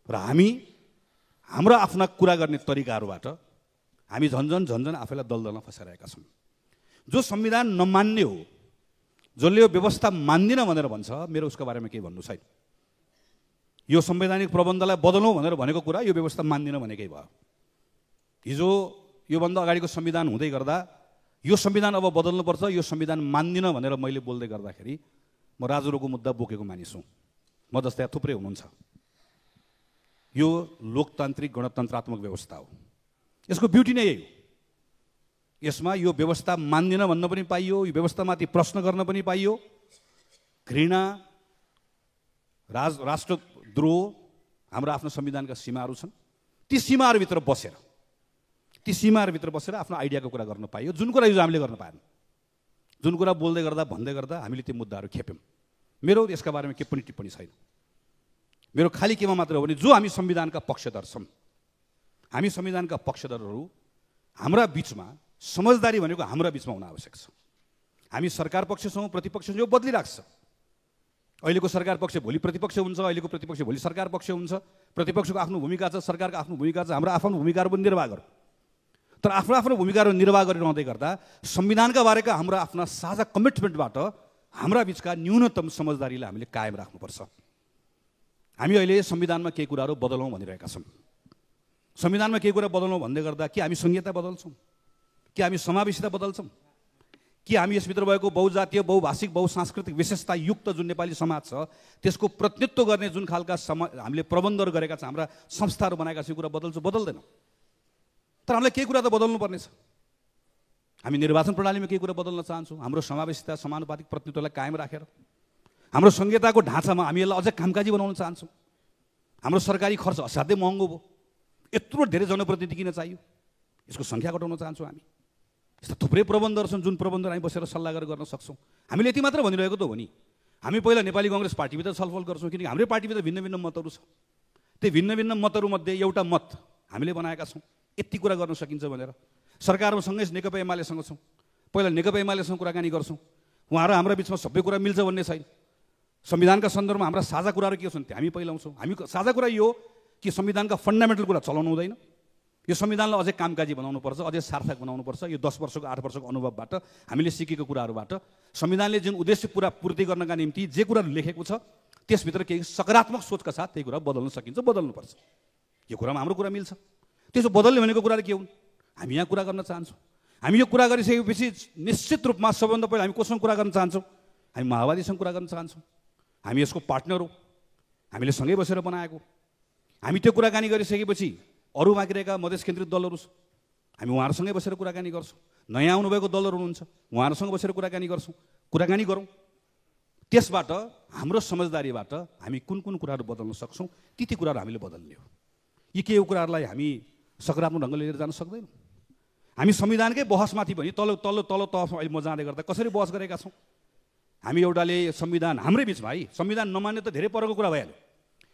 र हामी हाम्रो आफ्ना कुरा गर्ने तरिकाहरूबाट हामी झन्झन आफैलाई दलदलमा फसाइरहेका छौँ। जो संविधान नमान्ने हो, जसले यो व्यवस्था मान्दिनँ भनेर भन्छ, मेरो उसको बारेमा केही भन्नु छैन। यो संवैधानिक प्रबन्धलाई बदलौँ भनेर भनेको कुरा यो व्यवस्था मान्दिनँ भनेकै भयो। हिजो योभन्दा अगाडिको संविधान हुँदै गर्दा यो संविधान अब बदल्नुपर्छ, यो संविधान मान्दिनँ भनेर मैले बोल्दै गर्दाखेरि म राजुरोको मुद्दा बोकेको मानिस हुँ। म जस्तै थुप्रै हुनुहुन्छ। यो लोकतान्त्रिक गणतन्त्रात्मक व्यवस्था हो, यसको ब्युटी नै यही हो। यसमा यो व्यवस्था मान्दिनँ भन्न पनि पाइयो, यो व्यवस्थामाथि प्रश्न गर्न पनि पाइयो, घृणा, राष्ट्रद्रोह, हाम्रो आफ्नो संविधानका सीमाहरू छन्, ती सीमाहरूभित्र बसेर आफ्नो आइडियाको कुरा गर्न पाइयो, जुन कुरा हिजो हामीले गर्न पाएन। जुन कुरा बोल्दै गर्दा भन्दै गर्दा हामीले त्यो मुद्दाहरू खेप्यौँ। मेरो यसका बारेमा के पनि टिप्पणी छैन। मेरो खालि केमा मात्र हो भने जो हामी संविधानका पक्षधर छौँ, हामी संविधानका पक्षधरहरू हाम्रा बिचमा समझदारी भनेको हाम्रा बिचमा हुन आवश्यक छ। हामी सरकार पक्ष छौँ, प्रतिपक्ष छौँ, यो बदलिरहेको छ। अहिलेको सरकार पक्ष भोलि प्रतिपक्ष हुन्छ, अहिलेको प्रतिपक्ष भोलि सरकार पक्ष हुन्छ। प्रतिपक्षको आफ्नो भूमिका छ, सरकारको आफ्नो भूमिका छ, हाम्रो आफ्नो भूमिकाहरू पनि निर्वाह गरौँ। तर आफ्नो आफ्नो भूमिकाहरू निर्वाह गरिरहँदै गर्दा संविधानका बारेका हाम्रा आफ्ना साझा कमिटमेन्टबाट हाम्रा बिचका न्यूनतम समझदारीलाई हामीले कायम राख्नुपर्छ। हामी अहिले संविधानमा केही कुराहरू बदलौँ भनिरहेका छौँ। संविधानमा केही कुरा बदलौँ भन्दै गर्दा कि हामी संहिता बदल्छौँ, कि हामी समावेशिता बदल्छौँ, कि हामी यसभित्र भएको बहुजातीय, बहुभाषिक, बहुसांस्कृतिक विशेषता युक्त जुन नेपाली समाज छ त्यसको प्रतिनिधित्व गर्ने जुन खालका हामीले प्रबन्धहरू गरेका छौँ, हाम्रा संस्थाहरू बनाएका छौँ, कुरा बदल्छौँ, बदल्दैनौँ। तर हामीलाई केही कुरा त बदल्नु पर्नेछ। हामी निर्वाचन प्रणालीमा केही कुरा बदल्न चाहन्छौँ, हाम्रो समावेशिता समानुपातिक प्रतिनिधित्वलाई कायम राखेर। हाम्रो संहिताको ढाँचामा हामी यसलाई अझै कामकाजी बनाउन चाहन्छौँ। हाम्रो सरकारी खर्च असाध्यै महँगो भयो, यत्रो धेरै जनप्रतिनिधि किन चाहियो, यसको सङ्ख्या घटाउन चाहन्छौँ हामी। यस्ता थुप्रै प्रबन्धहरू छन् जुन प्रबन्धहरू हामी बसेर सल्लाह गरेर गर्न सक्छौँ। हामीले यति मात्र भनिरहेको त हो नि, हामी पहिला नेपाली कङ्ग्रेस पार्टीभित्र छलफल गर्छौँ, किनकि हाम्रै पार्टीभित्र भिन्न भिन्न मतहरू छ। त्यो भिन्न भिन्न मतहरूमध्ये एउटा मत हामीले बनाएका छौँ, यति कुरा गर्न सकिन्छ भनेर। सरकारमा सँगै नेकपा एमालेसँग छौँ, पहिला नेकपा एमालेसँग कुराकानी गर्छौँ, उहाँहरू हाम्रो बिचमा सबै कुरा मिल्छ भन्ने छैन। संविधानका सन्दर्भमा हाम्रा साझा कुराहरू के छन् त्यो हामी पहिलाउँछौँ। हामी साझा कुरा यो हो कि संविधानका फन्डामेन्टल कुरा चलाउनु हुँदैन, यो संविधानलाई अझै कामकाजी बनाउनुपर्छ, अझै सार्थक बनाउनुपर्छ। यो 10 वर्षको 8 वर्षको अनुभवबाट हामीले सिकेको कुराहरूबाट संविधानले जुन उद्देश्य पूर्ति गर्नका निम्ति जे कुराहरू लेखेको छ त्यसभित्र केही सकारात्मक सोचका साथ त्यही कुरा बदल्न सकिन्छ, बदल्नुपर्छ। यो कुरामा हाम्रो कुरा मिल्छ। त्यसो बदल्ने भनेको कुराहरू के हुन्, हामी यहाँ कुरा गर्न चाहन्छौँ। हामी यो कुरा गरिसकेपछि निश्चित रूपमा सबभन्दा पहिला हामी कोसँग कुरा गर्न चाहन्छौँ, हामी माओवादीसँग कुरा गर्न चाहन्छौँ। हामी यसको पार्टनर हो, हामीले सँगै बसेर बनाएको। हामी त्यो कुराकानी गरिसकेपछि अरू बाँकी रहेका मधेस केन्द्रित दलहरू छ, हामी उहाँहरूसँगै बसेर कुराकानी गर्छौँ। नयाँ आउनुभएको दलहरू हुनुहुन्छ, उहाँहरूसँग बसेर कुराकानी गर्छौँ, कुराकानी गरौँ। त्यसबाट हाम्रो समझदारीबाट हामी कुन कुन कुराहरू बदल्न सक्छौँ ती कुराहरू हामीले बदल्ने हो। यी केही कुराहरूलाई हामी सकारात्मक ढङ्गले लिएर जान सक्दैनौँ। हामी संविधानकै बहसमाथि पनि तल तहमा अहिले म जाँदै गर्दा कसरी बहस गरेका छौँ। हामी एउटाले संविधान हाम्रै बिचमा है, संविधान नमान्ने त धेरै परको कुरा भइहाल्यो,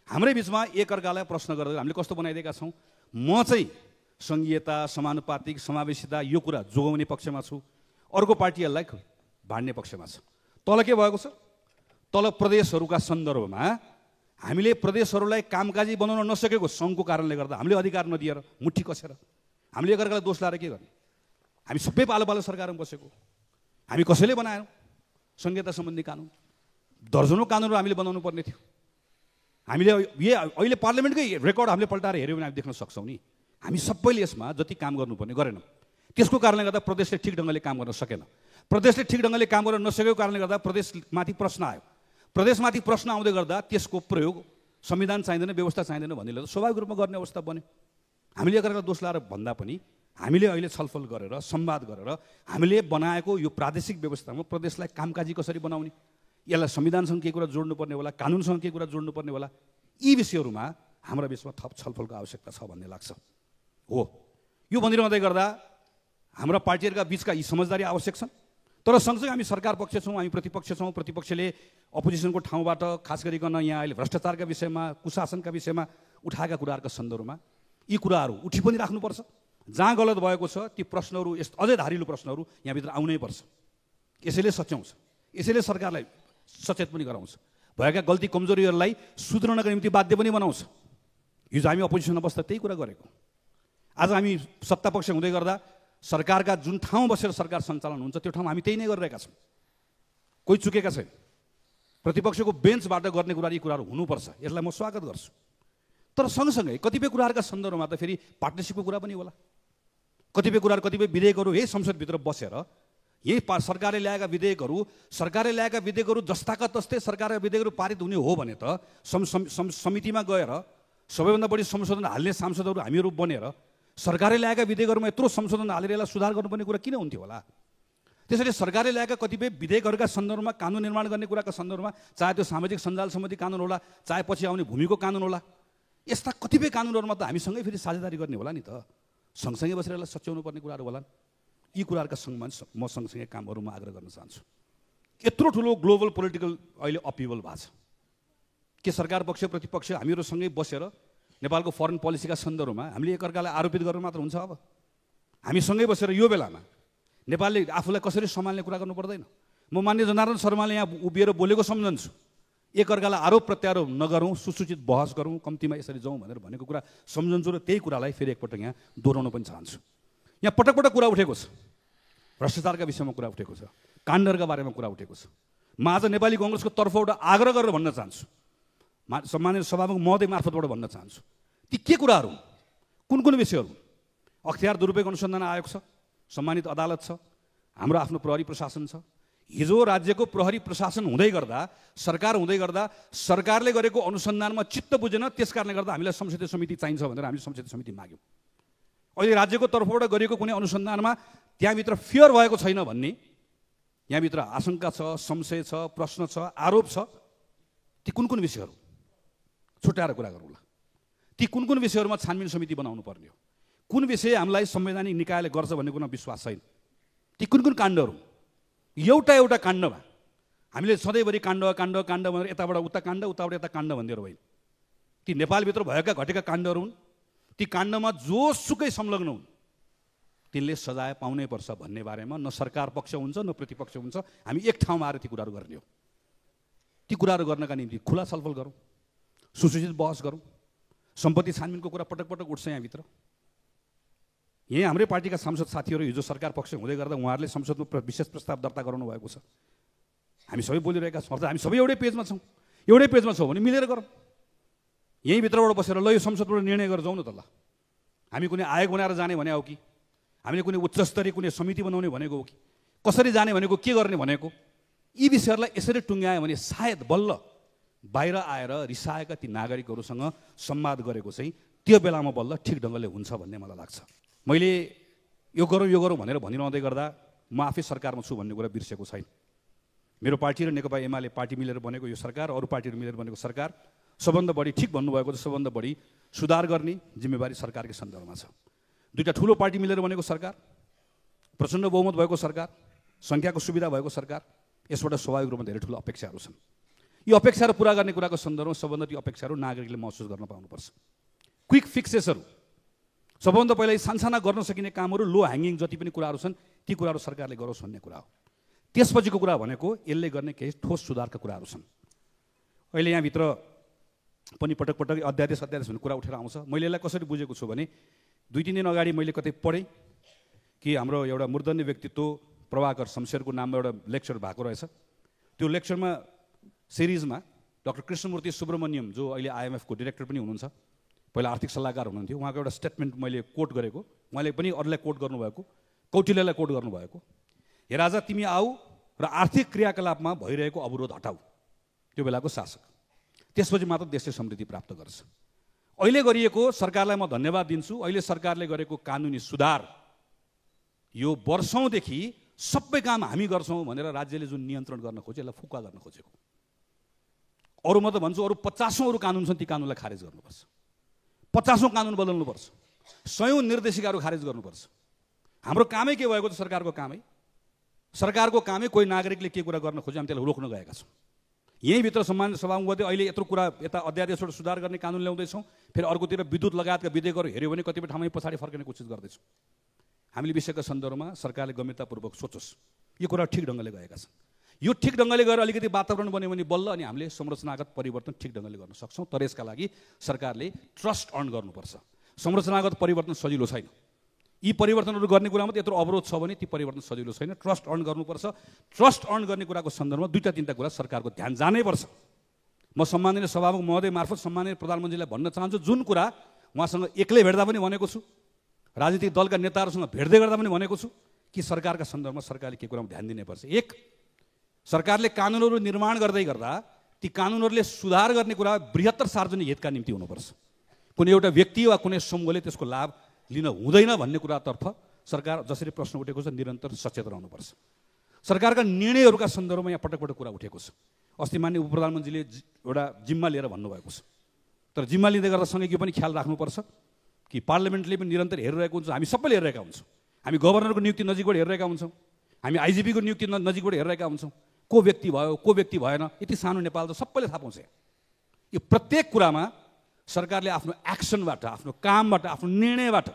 हाम्रै बिचमा एकअर्कालाई प्रश्न गर्दै हामीले कस्तो बनाइदिएका छौँ। म चाहिँ सङ्घीयता समानुपातिक समावेशिता यो कुरा जोगाउने पक्षमा छु, अर्को पार्टीहरूलाई भाड्ने पक्षमा छ। तल के भएको छ, तल प्रदेशहरूका सन्दर्भमा हामीले प्रदेशहरूलाई कामकाजी बनाउन नसकेको सङ्घको कारणले गर्दा हामीले अधिकार नदिएर मुठी कसेर हामीले एकअर्कालाई दोष लाएर के गर्ने। हामी सबै पालो पालो सरकारमा बसेको, हामी कसैले बनाएनौँ संहिता सम्बन्धी कानुन, दर्जनौँ कानुनहरू हामीले बनाउनु पर्ने थियो। हामीले अहिले पार्लियामेन्टकै रेकर्ड हामीले पल्टाएर हेऱ्यौँ भने हामी देख्न सक्छौँ नि, हामी सबैले यसमा जति काम गर्नुपर्ने गरेनौँ। त्यसको कारणले गर्दा प्रदेशले ठिक ढङ्गले काम गर्न सकेन। प्रदेशले ठिक ढङ्गले काम गर्न नसकेको कारणले गर्दा प्रदेशमाथि प्रश्न आयो। प्रदेशमाथि प्रश्न आउँदै गर्दा त्यसको प्रयोग संविधान चाहिँदैन, व्यवस्था चाहिँदैन भन्ने स्वाभाविक रूपमा गर्ने अवस्था बन्यो। हामीले एकअर्कालाई दोष लाएर भन्दा पनि हामीले अहिले छलफल गरेर संवाद गरेर हामीले बनाएको यो प्रादेशिक व्यवस्थामा प्रदेशलाई कामकाजी कसरी बनाउने, यसलाई संविधानसँग केही कुरा जोड्नुपर्ने होला, कानुनसँग केही कुरा जोड्नुपर्ने होला, यी विषयहरूमा हाम्रा बिचमा थप छलफलको आवश्यकता छ भन्ने लाग्छ। हो, यो भनिरहँदै गर्दा हाम्रा पार्टीहरूका बिचका यी समझदारी आवश्यक छन्। तर सँगसँगै हामी सरकार पक्ष छौँ, हामी प्रतिपक्ष छौँ। प्रतिपक्षले अपोजिसनको ठाउँबाट खास गरिकन यहाँ अहिले भ्रष्टाचारका विषयमा, कुशासनका विषयमा उठाएका कुराहरूका सन्दर्भमा यी कुराहरू उठी पनि राख्नुपर्छ। जहाँ गलत भएको छ ती प्रश्नहरू, यस्तो अझै धारिलो प्रश्नहरू यहाँभित्र आउनै पर्छ। यसैले सच्याउँछ, यसैले सरकारलाई सचेत पनि गराउँछ, भएका गल्ती कमजोरीहरूलाई सुध्रनका निम्ति बाध्य पनि बनाउँछ। हिजो हामी अपोजिसनमा बस्दा त्यही कुरा गरेको। आज हामी सत्तापक्ष हुँदै गर्दा सरकारका जुन ठाउँ बसेर सरकार सञ्चालन हुन्छ त्यो ठाउँमा हामी त्यही नै गरिरहेका छौँ, कोही चुकेका छैन। प्रतिपक्षको बेन्चबाट गर्ने कुराहरू यी कुराहरू हुनुपर्छ, यसलाई म स्वागत गर्छु। तर सँगसँगै कतिपय कुराहरूका सन्दर्भमा त फेरि पार्टनरसिपको कुरा पनि होला। कतिपय कुराहरू, कतिपय विधेयकहरू यही संसदभित्र बसेर यही सरकारले ल्याएका विधेयकहरू जस्ताका तस्तै सरकारका विधेयकहरू पारित हुने हो भने त समितिमा गएर सबैभन्दा बढी संशोधन हाल्ने सांसदहरू हामीहरू बनेर सरकारले ल्याएका विधेयकहरूमा यत्रो संशोधन हालेर यसलाई सुधार गर्नुपर्ने कुरा किन हुन्थ्यो होला। त्यसैले सरकारले ल्याएका कतिपय विधेयकहरूका सन्दर्भमा, कानुन निर्माण गर्ने कुराका सन्दर्भमा, चाहे त्यो सामाजिक सञ्जाल सम्बन्धी कानुन होला, चाहे पछि आउने भूमिको कानुन होला, यस्ता कतिपय कानुनहरूमा त हामीसँगै फेरि साझेदारी गर्ने होला नि त, सँगसँगै बसेर यसलाई सच्याउनु पर्ने कुराहरू होलान्। यी कुराहरूका सङ्गमा म सँगसँगै कामहरूमा आग्रह गर्न चाहन्छु। यत्रो ठुलो ग्लोबल पोलिटिकल अहिले अपिभल भएको छ के सरकार पक्ष प्रतिपक्ष हामीहरूसँगै बसेर नेपालको फरेन पोलिसीका सन्दर्भमा हामीले एकअर्कालाई आरोपित गर्नु मात्र हुन्छ। अब हामीसँगै बसेर यो बेलामा नेपालले आफूलाई कसरी सम्हाल्ने कुरा गर्नु पर्दैन। म मान्य जनार्दन शर्माले यहाँ उभिएर बोलेको सम्झन्छु, एकअर्कालाई आरोप प्रत्यारोप नगरौँ, सुसूचित बहस गरौँ, कम्तीमा यसरी जाउँ भनेर भनेको कुरा सम्झन्छु र त्यही कुरालाई फेरि एकपटक यहाँ दोहोऱ्याउन पनि चाहन्छु। यहाँ पटक पटक कुरा उठेको छ, भ्रष्टाचारका विषयमा कुरा उठेको छ, काण्डरका बारेमा कुरा उठेको छ। म आज नेपाली कङ्ग्रेसको तर्फबाट आग्रह गरेर भन्न चाहन्छु, सम्माननीय सभामुख महोदय मार्फतबाट भन्न चाहन्छु, ती के कुराहरू हुन्, कुन कुन विषयहरू? अख्तियार दुरुपयोग अनुसन्धान आयोग छ, सम्मानित अदालत छ, हाम्रो आफ्नो प्रहरी प्रशासन छ। हिजो राज्यको प्रहरी प्रशासन हुँदै गर्दा, सरकार हुँदै गर्दा सरकारले गरेको अनुसन्धानमा चित्त बुझेन, त्यस कारणले गर्दा हामीलाई संसदीय समिति चाहिन्छ भनेर हामीले संसदीय समिति माग्यौँ। अहिले राज्यको तर्फबाट गरिएको कुनै अनुसन्धानमा त्यहाँभित्र फेयर भएको छैन भन्ने, यहाँभित्र आशंका छ, संशय छ, प्रश्न छ, आरोप छ, ती कुन कुन विषयहरू छुट्याएर कुरा गरौँला। ती कुन कुन विषयहरूमा छानबिन समिति बनाउनु पर्ने हो, कुन विषय हामीलाई संवैधानिक निकायले गर्छ भन्ने कुरामा विश्वास छैन। ती कुन कुन काण्डहरू? एउटा काण्डमा हामीले सधैँभरि काण्ड काण्ड काण्ड भनेर यताबाट उता काण्ड, उताबाट यता काण्ड भन्दिएर होइन। ती नेपालभित्र भएका घटेका काण्डहरू हुन्। ती काण्डमा जोसुकै संलग्न हुन्, तिनले सजाय पाउनै पर्छ भन्ने बारेमा न सरकार पक्ष हुन्छ न प्रतिपक्ष हुन्छ। हामी एक ठाउँमा आएर ती कुराहरू गर्ने हो। ती कुराहरू गर्नका निम्ति खुला छलफल गरौँ, सुसूचित बहस गरौँ। सम्पत्ति छानबिनको कुरा पटक पटक उठ्छ यहाँभित्र। यही हाम्रै पार्टीका सांसद साथीहरू हिजो सरकार पक्ष हुँदै गर्दा उहाँहरूले संसदमा विशेष प्रस्ताव दर्ता गराउनु भएको छ। हामी सबै बोलिरहेका छौँ, हामी सबै एउटै पेजमा छौँ। एउटै पेजमा छौँ भने मिलेर गरौँ। यही भित्रबाट बसेर ल यो संसदबाट निर्णय गरेर जाउँ न त। ल हामी कुनै आयोग बनाएर जाने भने हो कि हामीले कुनै उच्चस्तरीय कुनै समिति बनाउने भनेको हो कि कसरी जाने भनेको, के गर्ने भनेको, यी विषयहरूलाई यसरी टुङ्ग्यायो भने सायद बल्ल बाहिर आएर रिसाएका ती नागरिकहरूसँग संवाद गरेको चाहिँ त्यो बेलामा बल्ल ठिक ढङ्गले हुन्छ भन्ने मलाई लाग्छ। मैले यो गरौँ भनेर भनिरहँदै गर्दा म आफै सरकारमा छु भन्ने कुरा बिर्सेको छैन। मेरो पार्टी र नेकपा एमाले पार्टी मिलेर बनेको यो सरकार, अरू पार्टीहरू मिलेर बनेको सरकार सबभन्दा बढी ठिक भन्नुभएको छ, सबभन्दा बढी सुधार गर्ने जिम्मेवारी सरकारकै सन्दर्भमा छ। दुईटा ठुलो पार्टी मिलेर बनेको सरकार, प्रचण्ड बहुमत भएको सरकार, सङ्ख्याको सुविधा भएको सरकार, यसबाट स्वाभाविक रूपमा धेरै ठुलो अपेक्षाहरू छन्। यो अपेक्षाहरू पुरा गर्ने कुराको सन्दर्भमा सबभन्दा ती अपेक्षाहरू नागरिकले महसुस गर्न पाउनुपर्छ। क्विक फिक्सेसहरू, सबभन्दा पहिला सानसाना गर्न सकिने कामहरू, लो ह्याङ्गिङ जति पनि कुराहरू छन् ती कुराहरू सरकारले गरोस् भन्ने कुरा हो। त्यसपछिको कुरा भनेको यसले गर्ने केही ठोस सुधारका कुराहरू छन्। अहिले यहाँभित्र पनि पटक पटक अध्यादेश भन्ने कुरा उठेर आउँछ। मैले यसलाई कसरी बुझेको छु भने 2-3 दिन अगाडि मैले कतै पढेँ कि हाम्रो एउटा मूर्धन्य व्यक्तित्व प्रभाकर शमशेरको नाममा एउटा लेक्चर भएको रहेछ। त्यो लेक्चरमा सिरिजमा डाक्टर कृष्णमूर्ति सुब्रमण्यम जो अहिले आइएमएफको डिरेक्टर पनि हुनुहुन्छ, पहिला आर्थिक सल्लाहकार हुनुहुन्थ्यो, उहाँको एउटा स्टेटमेन्ट मैले कोट गरेको, उहाँले पनि अरूलाई कोट गर्नुभएको, कौटिल्यलाई कोट गर्नुभएको, हे राजा तिमी आऊ र आर्थिक क्रियाकलापमा भइरहेको अवरोध हटाऊ, त्यो बेलाको शासक, त्यसपछि मात्र देशले समृद्धि प्राप्त गर्छ। अहिले गरिएको सरकारलाई म धन्यवाद दिन्छु। अहिले सरकारले गरेको कानुनी सुधार, यो वर्षौँदेखि सबै काम हामी गर्छौँ भनेर राज्यले जुन नियन्त्रण गर्न खोज्यो यसलाई फुक्का गर्न खोजेको। अरू म त भन्छु अरू 50औँ अरू कानुन छन्, ती कानुनलाई खारेज गर्नुपर्छ। 50औँ कानुन बदल्नुपर्छ, 100औँ निर्देशिकाहरू खारेज गर्नुपर्छ। हाम्रो कामै के भएको त सरकारको कामै कोही नागरिकले के कुरा गर्न खोज्यो हामी त्यसलाई रोक्न गएका छौँ। यहीँभित्र सम्मानित सभामुखले अहिले यत्रो कुरा यता अध्यादेशबाट सुधार गर्ने कानुन ल्याउँदैछौँ, फेरि अर्कोतिर विद्युत लगायतका विधेयकहरू हेऱ्यो भने कतिपय ठाउँमा पछाडि फर्किने कोसिस गर्दैछौँ। हामीले विषयको सन्दर्भमा सरकारले गम्भीरतापूर्वक सोचोस्, यो कुरा ठिक ढङ्गले गएका छन्। यो ठिक ढङ्गले गएर अलिकति वातावरण बन्यो भने बल्ल अनि हामीले संरचनागत परिवर्तन ठिक ढङ्गले गर्न सक्छौँ। तर यसका लागि सरकारले ट्रस्ट अर्न गर्नुपर्छ। संरचनागत परिवर्तन सजिलो छैन। यी परिवर्तनहरू गर्ने कुरामा त यत्रो अवरोध छ भने ती परिवर्तन सजिलो छैन। ट्रस्ट अर्न गर्नुपर्छ। ट्रस्ट अर्न गर्ने कुराको सन्दर्भमा 2-3 कुरा सरकारको ध्यान जानैपर्छ। म सम्माननीय सभामुख महोदय मार्फत सम्माननीय प्रधानमन्त्रीलाई भन्न चाहन्छु, जुन कुरा उहाँसँग एक्लै भेट्दा पनि भनेको छु, राजनीतिक दलका नेताहरूसँग भेट्दै गर्दा पनि भनेको छु कि सरकारका सन्दर्भमा सरकारले के कुरामा ध्यान दिनुपर्छ। एक, सरकारले कानुनहरू निर्माण गर्दै गर्दा ती कानुनहरूले सुधार गर्ने कुरा बृहत्तर सार्वजनिक हितका निम्ति हुनुपर्छ। कुनै एउटा व्यक्ति वा कुनै समूहले त्यसको लाभ लिन हुँदैन भन्ने कुरातर्फ सरकार जसरी प्रश्न उठेको छ निरन्तर सचेत रहनुपर्छ। सरकारका निर्णयहरूका सन्दर्भमा यहाँ पटक पटक कुरा उठेको छ। अस्ति माननीय उप प्रधानमन्त्रीले एउटा जिम्मा लिएर भन्नुभएको छ। तर जिम्मा लिँदै गर्दा सँगै यो पनि ख्याल राख्नुपर्छ कि पार्लियामेन्टले पनि निरन्तर हेरिरहेको हुन्छ, हामी सबैले हेरिरहेका हुन्छौँ। हामी गभर्नरको नियुक्ति नजिकबाट हेरिरहेका हुन्छौँ, हामी आइजिपीको नियुक्ति नजिकबाट हेरिरहेका हुन्छौँ। को व्यक्ति भयो को व्यक्ति भएन, यति सानो नेपाल त सबैले थाहा पाउँछ। यो प्रत्येक कुरामा सरकारले आफ्नो एक्सनबाट, आफ्नो कामबाट, आफ्नो निर्णयबाट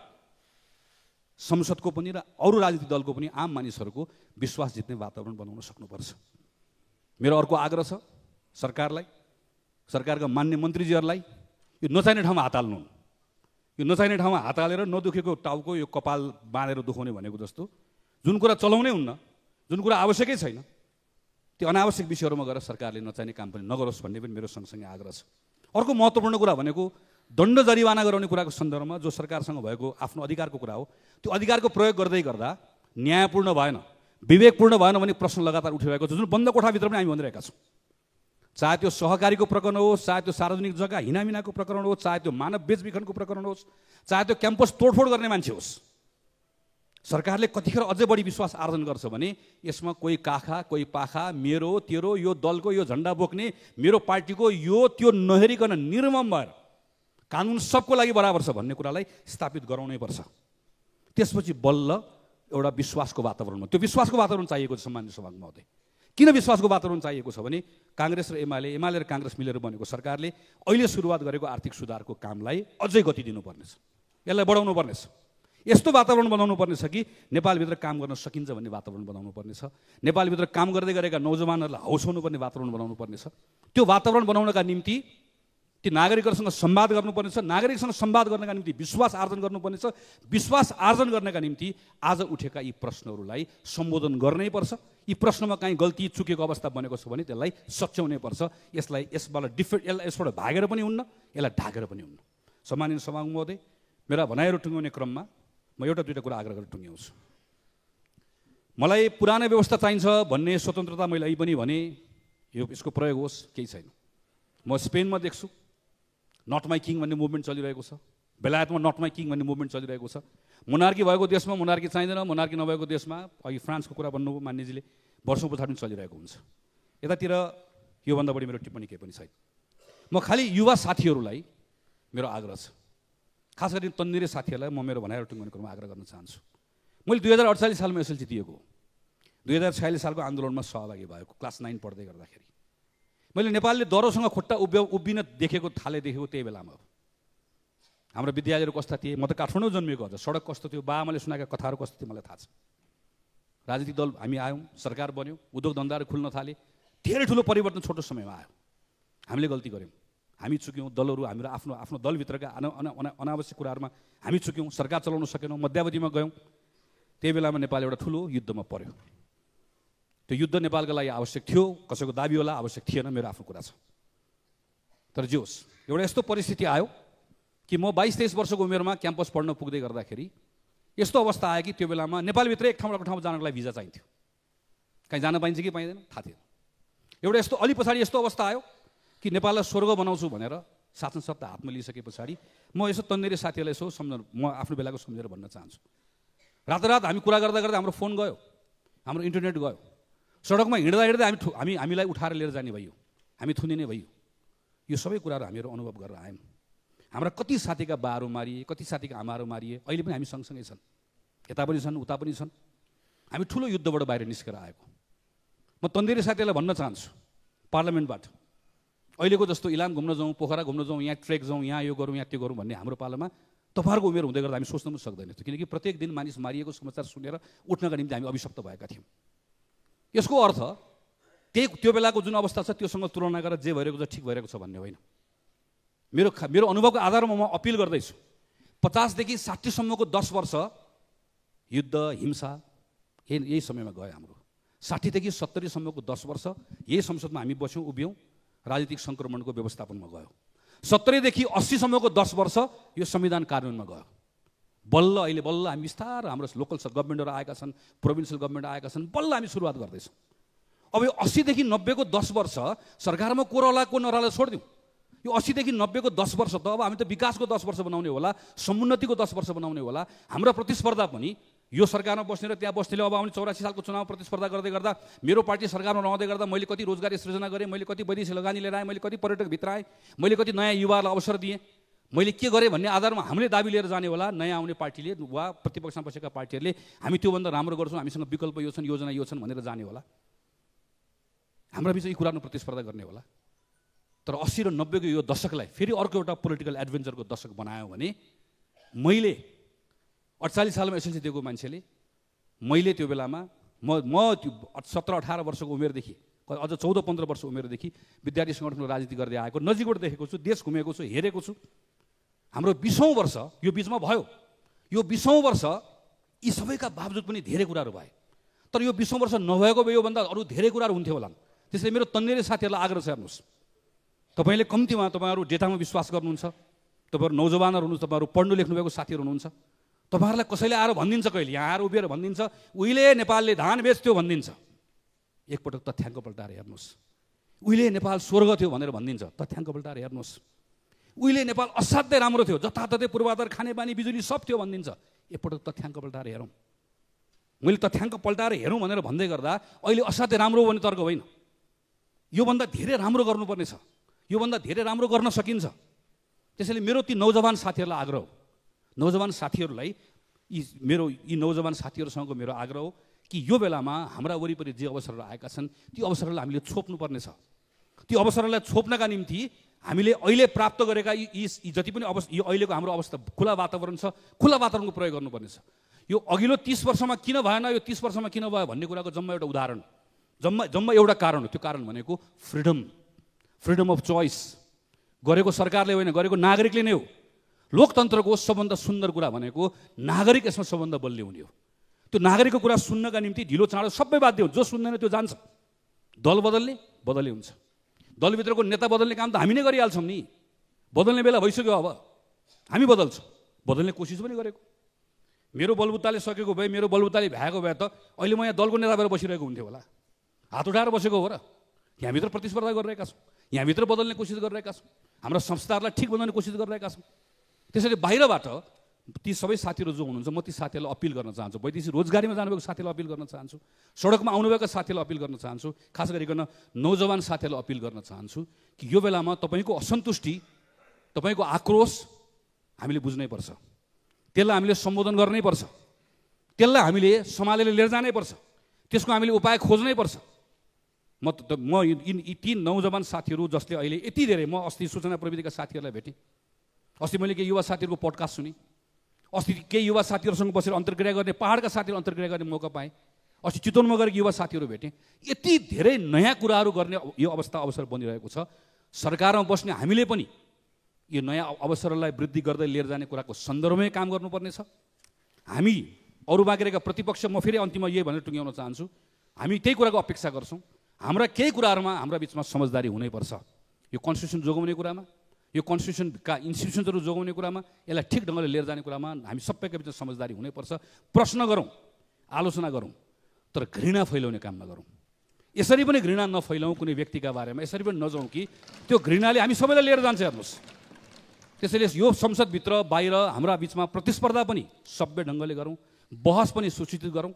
संसदको पनि र अरू राजनीतिक दलको पनि आम मानिसहरूको विश्वास जित्ने वातावरण बनाउन सक्नुपर्छ। मेरो अर्को आग्रह छ सरकारलाई, सरकारका मान्य मन्त्रीजीहरूलाई, यो नचाहिने ठाउँमा हात हाल्नु। यो नचाहिने ठाउँमा हात हालेर नदुखेको टाउको यो कपाल बाँधेर दुखाउने भनेको जस्तो जुन कुरा चलाउनै हुन्न, जुन कुरा आवश्यकै छैन, त्यो अनावश्यक विषयहरूमा गएर सरकारले नचाहिने काम पनि नगरोस् भन्ने पनि मेरो सँगसँगै आग्रह छ। अर्को महत्त्वपूर्ण कुरा भनेको दण्ड जरिवाना गराउने कुराको सन्दर्भमा जो सरकारसँग भएको आफ्नो अधिकारको कुरा हो, त्यो अधिकारको प्रयोग गर्दै गर्दा न्यायपूर्ण भएन, विवेकपूर्ण भएन भने प्रश्न लगातार उठिरहेको छ, जुन बन्द कोठाभित्र पनि हामी भनिरहेका छौँ। चाहे त्यो सहकारीको प्रकरण होस्, चाहे त्यो सार्वजनिक जग्गा हिनामिनाको प्रकरण होस्, चाहे त्यो मानव बेचबिखनको प्रकरण होस्, चाहे त्यो क्याम्पस तोडफोड गर्ने मान्छे होस्, सरकारले कतिखेर अझै बढी विश्वास आर्जन गर्छ भने यसमा कोही काखा कोही पाखा, मेरो तेरो, यो दलको यो झन्डा बोक्ने, मेरो पार्टीको यो त्यो नहेरिकन निर्मम भएर कानुन सबको लागि बराबर छ भन्ने कुरालाई स्थापित गराउनै पर्छ। त्यसपछि बल्ल एउटा विश्वासको वातावरण, त्यो विश्वासको वातावरण चाहिएको छ। सम्माननीय सभामुख महोदय, किन विश्वासको वातावरण चाहिएको छ भने काङ्ग्रेस र एमाले र काङ्ग्रेस मिलेर बनेको सरकारले अहिले सुरुवात गरेको आर्थिक सुधारको कामलाई अझै गति दिनुपर्नेछ, यसलाई बढाउनु पर्नेछ। यस्तो वातावरण बनाउनु पर्नेछ कि नेपालभित्र काम गर्न सकिन्छ भन्ने वातावरण बनाउनु पर्नेछ। नेपालभित्र काम गर्दै गरेका नौजवानहरूलाई हौसाउनु पर्ने वातावरण बनाउनु पर्नेछ। त्यो वातावरण बनाउनका निम्ति ती नागरिकहरूसँग संवाद गर्नुपर्नेछ। नागरिकसँग संवाद गर्नका निम्ति विश्वास आर्जन गर्नुपर्नेछ। विश्वास आर्जन गर्नका निम्ति आज उठेका यी प्रश्नहरूलाई सम्बोधन गर्नै पर्छ। यी प्रश्नमा काहीँ गल्ती चुकेको अवस्था बनेको छ भने त्यसलाई सच्याउनै पर्छ। यसबाट यसबाट भागेर पनि हुन्न, यसलाई ढाकेर पनि हुन्न। सम्माननीय सभामुख महोदय, मेरा भनाइहरू टुङ्ग्याउने क्रममा म एउटा दुईवटा कुरा आग्रह गरेर टुङ्ग्याउँछु। मलाई पुरानो व्यवस्था चाहिन्छ भन्ने स्वतन्त्रता मैले अहिले पनि भने, यसको प्रयोग होस्, केही छैन। म स्पेनमा देख्छु नट माई किङ भन्ने मुभमेन्ट चलिरहेको छ, बेलायतमा नट माई किङ भन्ने मुभमेन्ट चलिरहेको छ। मोनार्की भएको देशमा मोनार्की चाहिँदैन, मोनार्की नभएको देशमा अहिले फ्रान्सको कुरा भन्नुभयो मान्यजीले, वर्षौँ पछाडि चलिरहेको हुन्छ। यतातिर योभन्दा बढी मेरो टिप्पणी केही पनि छैन। म खालि युवा साथीहरूलाई मेरो आग्रह छ, खास गरी तन्निरे साथीहरूलाई म मेरो भनाइहरू टुङ्ग्याउने क्रममा आग्रह गर्न चाहन्छु। मैले 2048 सालमा एसएलसी दिएको, 2046 सालको आन्दोलनमा सहभागी भएको, क्लास 9 पढ्दै गर्दाखेरि मैले नेपालले दह्रोसँग खुट्टा उभिन देखेको त्यही बेलामा हो। हाम्रो विद्यालयहरू कस्ता थिए, म त काठमाडौँ जन्मिएको अझ, सडक कस्तो थियो, बाआमाले सुनाएका कथाहरू कस्तो थियो मलाई थाहा छ। राजनीतिक दल हामी आयौँ, सरकार बन्यो, उद्योग धन्दाहरू खुल्न थाले, धेरै ठुलो परिवर्तन छोटो समयमा आयो। हामीले गल्ती गऱ्यौँ, हामी चुक्यौँ। दलहरू हाम्रो आफ्नो आफ्नो दलभित्रका अनावश्यक कुराहरूमा हामी चुक्यौँ, सरकार चलाउन सकेनौँ, मध्यावधिमा गयौँ। त्यही बेलामा नेपाल एउटा ठुलो युद्धमा पर्यो। त्यो युद्ध नेपालको लागि आवश्यक थियो, कसैको दाबी होला, आवश्यक थिएन, मेरो आफ्नो कुरा छ। तर जे होस्, एउटा यस्तो परिस्थिति आयो कि म 22-23 वर्षको उमेरमा क्याम्पस पढ्न पुग्दै गर्दाखेरि यस्तो अवस्था आयो कि त्यो बेलामा नेपालभित्र एक ठाउँबाट ठाउँमा जानको लागि भिजा चाहिन्थ्यो। कहीँ जान पाइन्छ कि पाइँदैन थाहा थिएन। एउटा यस्तो अलि पछाडि यस्तो अवस्था आयो कि नेपाललाई स्वर्ग बनाउँछु भनेर शासन सत्ता हातमा लिइसके पछाडि म यसो तन्नेरी साथीहरूलाई यसो सम्झनु, म आफ्नो बेलाको सम्झेर भन्न चाहन्छु। रातारात हामी कुरा गर्दा गर्दा हाम्रो फोन गयो, हाम्रो इन्टरनेट गयो, सडकमा हिँड्दा हिँड्दै हामीलाई उठाएर लिएर जाने भयो, हामी थुनिने भयो। यो सबै कुराहरू हामीहरू अनुभव गरेर आयौँ। हाम्रा कति साथीका बाहरू मारिए, कति साथीका आमाहरू मारिए, अहिले पनि हामी सँगसँगै छन्, यता पनि छन् उता पनि छन्। हामी ठुलो युद्धबाट बाहिर निस्केर आएको। म तन्देरी साथीहरूलाई भन्न चाहन्छु, पार्लियामेन्टबाट अहिलेको जस्तो इलाम घुम्न जाउँ, पोखरा घुम्न जाउँ, यहाँ ट्रेक जाउँ, यहाँ यो गरौँ, यहाँ त्यो गरौँ भन्ने हाम्रो पालामा तपाईँहरूको उमेर हुँदै गर्दा हामी सोच्न पनि सक्दैन थियो। किनकि प्रत्येक दिन मानिस मारिएको समाचार सुनेर उठ्नका निम्ति हामी अभिशप्त भएका थियौँ। यसको अर्थ त्यो बेलाको जुन अवस्था छ त्योसँग तुलना गरेर जे भइरहेको छ ठिक भइरहेको छ भन्ने होइन। मेरो अनुभवको आधारमा म अपिल गर्दैछु, 50 देखि 60 सम्मको 10 वर्ष युद्ध हिंसा यही समयमा गयो हाम्रो। 60 देखि 70 सम्मको 10 वर्ष यही संसदमा हामी बस्यौँ, उभियौँ, राजनीतिक सङ्क्रमणको व्यवस्थापनमा गयो। 70 देखि 80 सम्मको 10 वर्ष यो संविधान कार्यान्वयनमा गयो। अहिले बल्ल हामी बिस्तार हाम्रो लोकल गभर्मेन्टहरू आएका छन्, प्रोभिन्सियल गभर्मेन्ट आएका छन्, बल्ल हामी सुरुवात गर्दैछौँ। अब यो 80 देखि 90 को 10 वर्ष सरकारमा को रहला को नरहला छोडिदिउँ। यो 80 देखि 90 को 10 वर्ष त अब हामी त विकासको 10 वर्ष बनाउने होला, समुन्नतिको 10 वर्ष बनाउने होला। हाम्रो प्रतिस्पर्धा पनि यो सरकारमा बस्ने र त्यहाँ बस्नेले अब आउने 84 सालको चुनाव प्रतिस्पर्धा गर्दै गर्दा मेरो पार्टी सरकारमा रहँदै गर्दा मैले कति रोजगारी सृजना गरेँ, मैले कति वैदेशिक लगानी लिएर आएँ, मैले कति पर्यटक भित्र आएँ, मैले कति नयाँ युवाहरूलाई अवसर दिएँ, मैले के गरेँ भन्ने आधारमा हामीले दाबी लिएर जाने होला। नयाँ आउने पार्टीले वा प्रतिपक्षमा बसेका पार्टीहरूले हामी त्योभन्दा राम्रो गर्छौँ, हामीसँग विकल्प यो छन्, योजना यो छन् भनेर जाने होला। हाम्रा बिच यी कुरामा प्रतिस्पर्धा गर्ने होला। तर 80 र 90 को यो दशकलाई फेरि अर्को एउटा पोलिटिकल एडभेन्चरको दशक बनायो भने मैले 48 सालमा एसएलसी दिएको मान्छेले मैले त्यो बेलामा म 17-18 वर्षको उमेरदेखि अझ 14-15 वर्ष उमेरदेखि विद्यार्थी सङ्गठनको राजनीति गर्दै आएको, नजिकबाट देखेको छु, देश घुमेको छु, हेरेको छु। हाम्रो 20औं वर्ष यो बिचमा भयो। यो 20औं वर्ष यी सबैका बावजुद पनि धेरै कुराहरू भए। तर यो 20औं वर्ष नभएको भए योभन्दा अरू धेरै कुराहरू हुन्थ्यो होला। त्यसैले मेरो तन्नेरी साथीहरूलाई आग्रह छ, हेर्नुहोस्, तपाईँले कम्तीमा तपाईँहरू डेटामा विश्वास गर्नुहुन्छ, तपाईँहरू नौजवानहरू हुनुहुन्छ, तपाईँहरू पढ्नु लेख्नुभएको साथीहरू हुनुहुन्छ, तपाईँहरूलाई कसैले आएर भनिदिन्छ, कहिले यहाँ आएर उभिएर भनिदिन्छ उहिले नेपालले धान बेच्थ्यो भनिदिन्छ, एकपटक तथ्याङ्क पल्टाएर हेर्नुहोस्। उहिले नेपाल स्वर्ग थियो भनेर भनिदिन्छ, तथ्याङ्क पल्टाएर हेर्नुहोस्। उहिले नेपाल असाध्यै राम्रो थियो, जताततै पूर्वाधार खानेपानी बिजुली सब थियो भनिदिन्छ, एकपटक तथ्याङ्क पल्टाएर हेरौँ। मैले तथ्याङ्क पल्टाएर हेरौँ भनेर भन्दै गर्दा अहिले असाध्यै राम्रो भन्ने तर्क होइन, योभन्दा धेरै राम्रो गर्नुपर्ने छ, योभन्दा धेरै राम्रो गर्न सकिन्छ। त्यसैले मेरो ती नौजवान साथीहरूलाई आग्रह हो, नौजवान साथीहरूलाई यी नौजवान साथीहरूसँगको मेरो आग्रह हो कि यो बेलामा हाम्रा वरिपरि जे अवसरहरू आएका छन् ती अवसरहरूलाई हामीले छोप्नुपर्ने छ। ती अवसरहरूलाई छोप्नका निम्ति हामीले अहिले प्राप्त गरेका यी जति पनि यो अहिलेको हाम्रो अवस्था खुला वातावरण छ, खुला वातावरणको प्रयोग गर्नुपर्ने छ। यो अघिल्लो 30 वर्षमा किन भएन, यो 30 वर्षमा किन भयो भन्ने कुराको जम्मा एउटा उदाहरण, जम्मा एउटा कारण हो। त्यो कारण भनेको फ्रिडम अफ चोइस गरेको सरकारले होइन, गरेको नागरिकले नै हो। लोकतन्त्रको सबभन्दा सुन्दर कुरा भनेको नागरिक यसमा सबभन्दा बलियो हुने हो। त्यो नागरिकको कुरा सुन्नका निम्ति ढिलो चाँडो सबै बाध्य हुन्छ, जो सुन्दैन त्यो जान्छ। दल बदल्ने हुन्छ, दलभित्रको नेता बदल्ने काम त हामी नै गरिहाल्छौँ नि, बदल्ने बेला भइसक्यो, अब हामी बदल्छौँ, बदल्ने कोसिस पनि गरेको। मेरो बलबुताले सकेको भए, मेरो बलबुताले भ्याएको भए त अहिले म यहाँ दलको नेता भएर बसिरहेको हुन्थ्यो होला, हात उठाएर बसेको हो र। यहाँभित्र प्रतिस्पर्धा गरिरहेका छौँ, यहाँभित्र बदल्ने कोसिस गरिरहेका छौँ, हाम्रा संस्थाहरूलाई ठिक बनाउने कोसिस गरिरहेका छौँ। त्यसैले बाहिरबाट ती सबै साथीहरू जो हुनुहुन्छ, म ती साथीहरूलाई अपिल गर्न चाहन्छु, वैदेशिक रोजगारीमा जानुभएको साथीहरूलाई अपिल गर्न चाहन्छु, सडकमा आउनुभएका साथीहरूलाई अपिल गर्न चाहन्छु, खास गरिकन नौजवान साथीहरूलाई अपिल गर्न चाहन्छु कि यो बेलामा तपाईँको असन्तुष्टि, तपाईँको आक्रोश हामीले बुझ्नै पर्छ, त्यसलाई हामीले सम्बोधन गर्नै पर्छ, त्यसलाई हामीले सम्हालेर लिएर जानै पर्छ, त्यसको हामीले उपाय खोज्नै पर्छ। म ती नौजवान साथीहरू जसले अहिले यति धेरै, म अस्ति सूचना प्रविधिका साथीहरूलाई भेटेँ, अस्ति मैले केही युवा साथीहरूको पडकास्ट सुनेँ, अस्ति केही युवा साथीहरूसँग बसेर अन्तर्क्रिया गर्ने, पाहाडका साथीहरू अन्तर्क्रिया गर्ने मौका पाएँ, अस्ति चितवनमा गएर युवा साथीहरू भेटेँ। यति धेरै नयाँ कुराहरू गर्ने यो अवसर बनिरहेको छ। सरकारमा बस्ने हामीले पनि यो नयाँ अवसरलाई वृद्धि गर्दै लिएर जाने कुराको सन्दर्भमै काम गर्नुपर्ने छ। हामी अरू बाँकी रहेका प्रतिपक्ष, म फेरि अन्तिममा यही भनेर टुङ्ग्याउन चाहन्छु, हामी त्यही कुराको अपेक्षा गर्छौँ। हाम्रा केही कुराहरूमा हाम्रा बिचमा समझदारी हुनैपर्छ। यो कन्स्टिट्युसन जोगाउने कुरामा, यो कन्स्टिट्युसनका इन्स्टिट्युसनहरू जोगाउने कुरामा, यसलाई ठिक ढङ्गले लिएर जाने कुरामा हामी सबैका बिचमा समझदारी हुनैपर्छ। प्रश्न गरौँ, आलोचना गरौँ, तर घृणा फैलाउने काम नगरौँ। यसरी पनि घृणा नफैलाउँ कुनै व्यक्तिका बारेमा, यसरी पनि नजाउँ कि त्यो घृणाले हामी सबैलाई लिएर जान्छ। हेर्नुहोस्, त्यसैले यो संसदभित्र बाहिर हाम्रा बिचमा प्रतिस्पर्धा पनि सभ्य ढङ्गले गरौँ, बहस पनि सुसूचित गरौँ,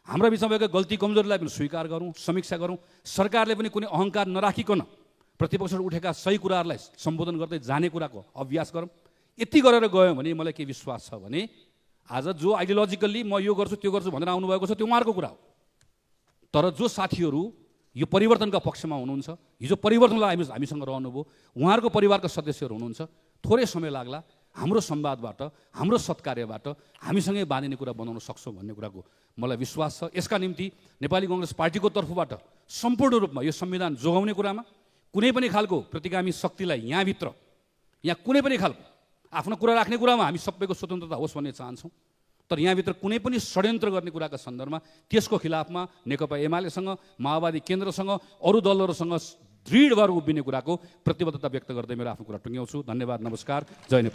हाम्रा बिचमा भएका गल्ती कमजोरीलाई पनि स्वीकार गरौँ, समीक्षा गरौँ। सरकारले पनि कुनै अहङ्कार नराखिकन प्रतिपक्षबाट उठेका सही कुराहरूलाई सम्बोधन गर्दै जाने कुराको अभ्यास गरौँ। यति गरेर गयो भने मलाई के विश्वास छ भने आज जो आइडियोलोजिकल्ली म यो गर्छु त्यो गर्छु भनेर आउनुभएको छ त्यो उहाँहरूको कुरा हो, तर जो साथीहरू यो परिवर्तनका पक्षमा हुनुहुन्छ, हिजो परिवर्तनलाई हामीसँग रहनुभयो, उहाँहरूको परिवारका सदस्यहरू हुनुहुन्छ, थोरै समय लाग्ला हाम्रो संवादबाट, हाम्रो सत्कार्यबाट हामीसँगै बाँधिने कुरा बनाउन सक्छौँ भन्ने कुराको मलाई विश्वास छ। यसका निम्ति नेपाली कांग्रेस पार्टीको तर्फबाट सम्पूर्ण रूपमा यो संविधान जोगाउने कुरामा कुनै पनि खालको प्रतिगामी शक्तिलाई यहाँ कुनै पनि खालको आफ्नो कुरा राख्ने कुरामा हामी सबैको स्वतन्त्रता होस् भन्ने चाहन्छौँ, तर यहाँभित्र कुनै पनि षड्यन्त्र गर्ने कुराका सन्दर्भमा त्यसको खिलाफमा नेकपा एमालेसँग, माओवादी केन्द्रसँग, अरू दलहरूसँग दृढ भएर उभिने कुराको प्रतिबद्धता व्यक्त गर्दै मेरो आफ्नो कुरा टुङ्ग्याउँछु। धन्यवाद, नमस्कार, जय नेपाल।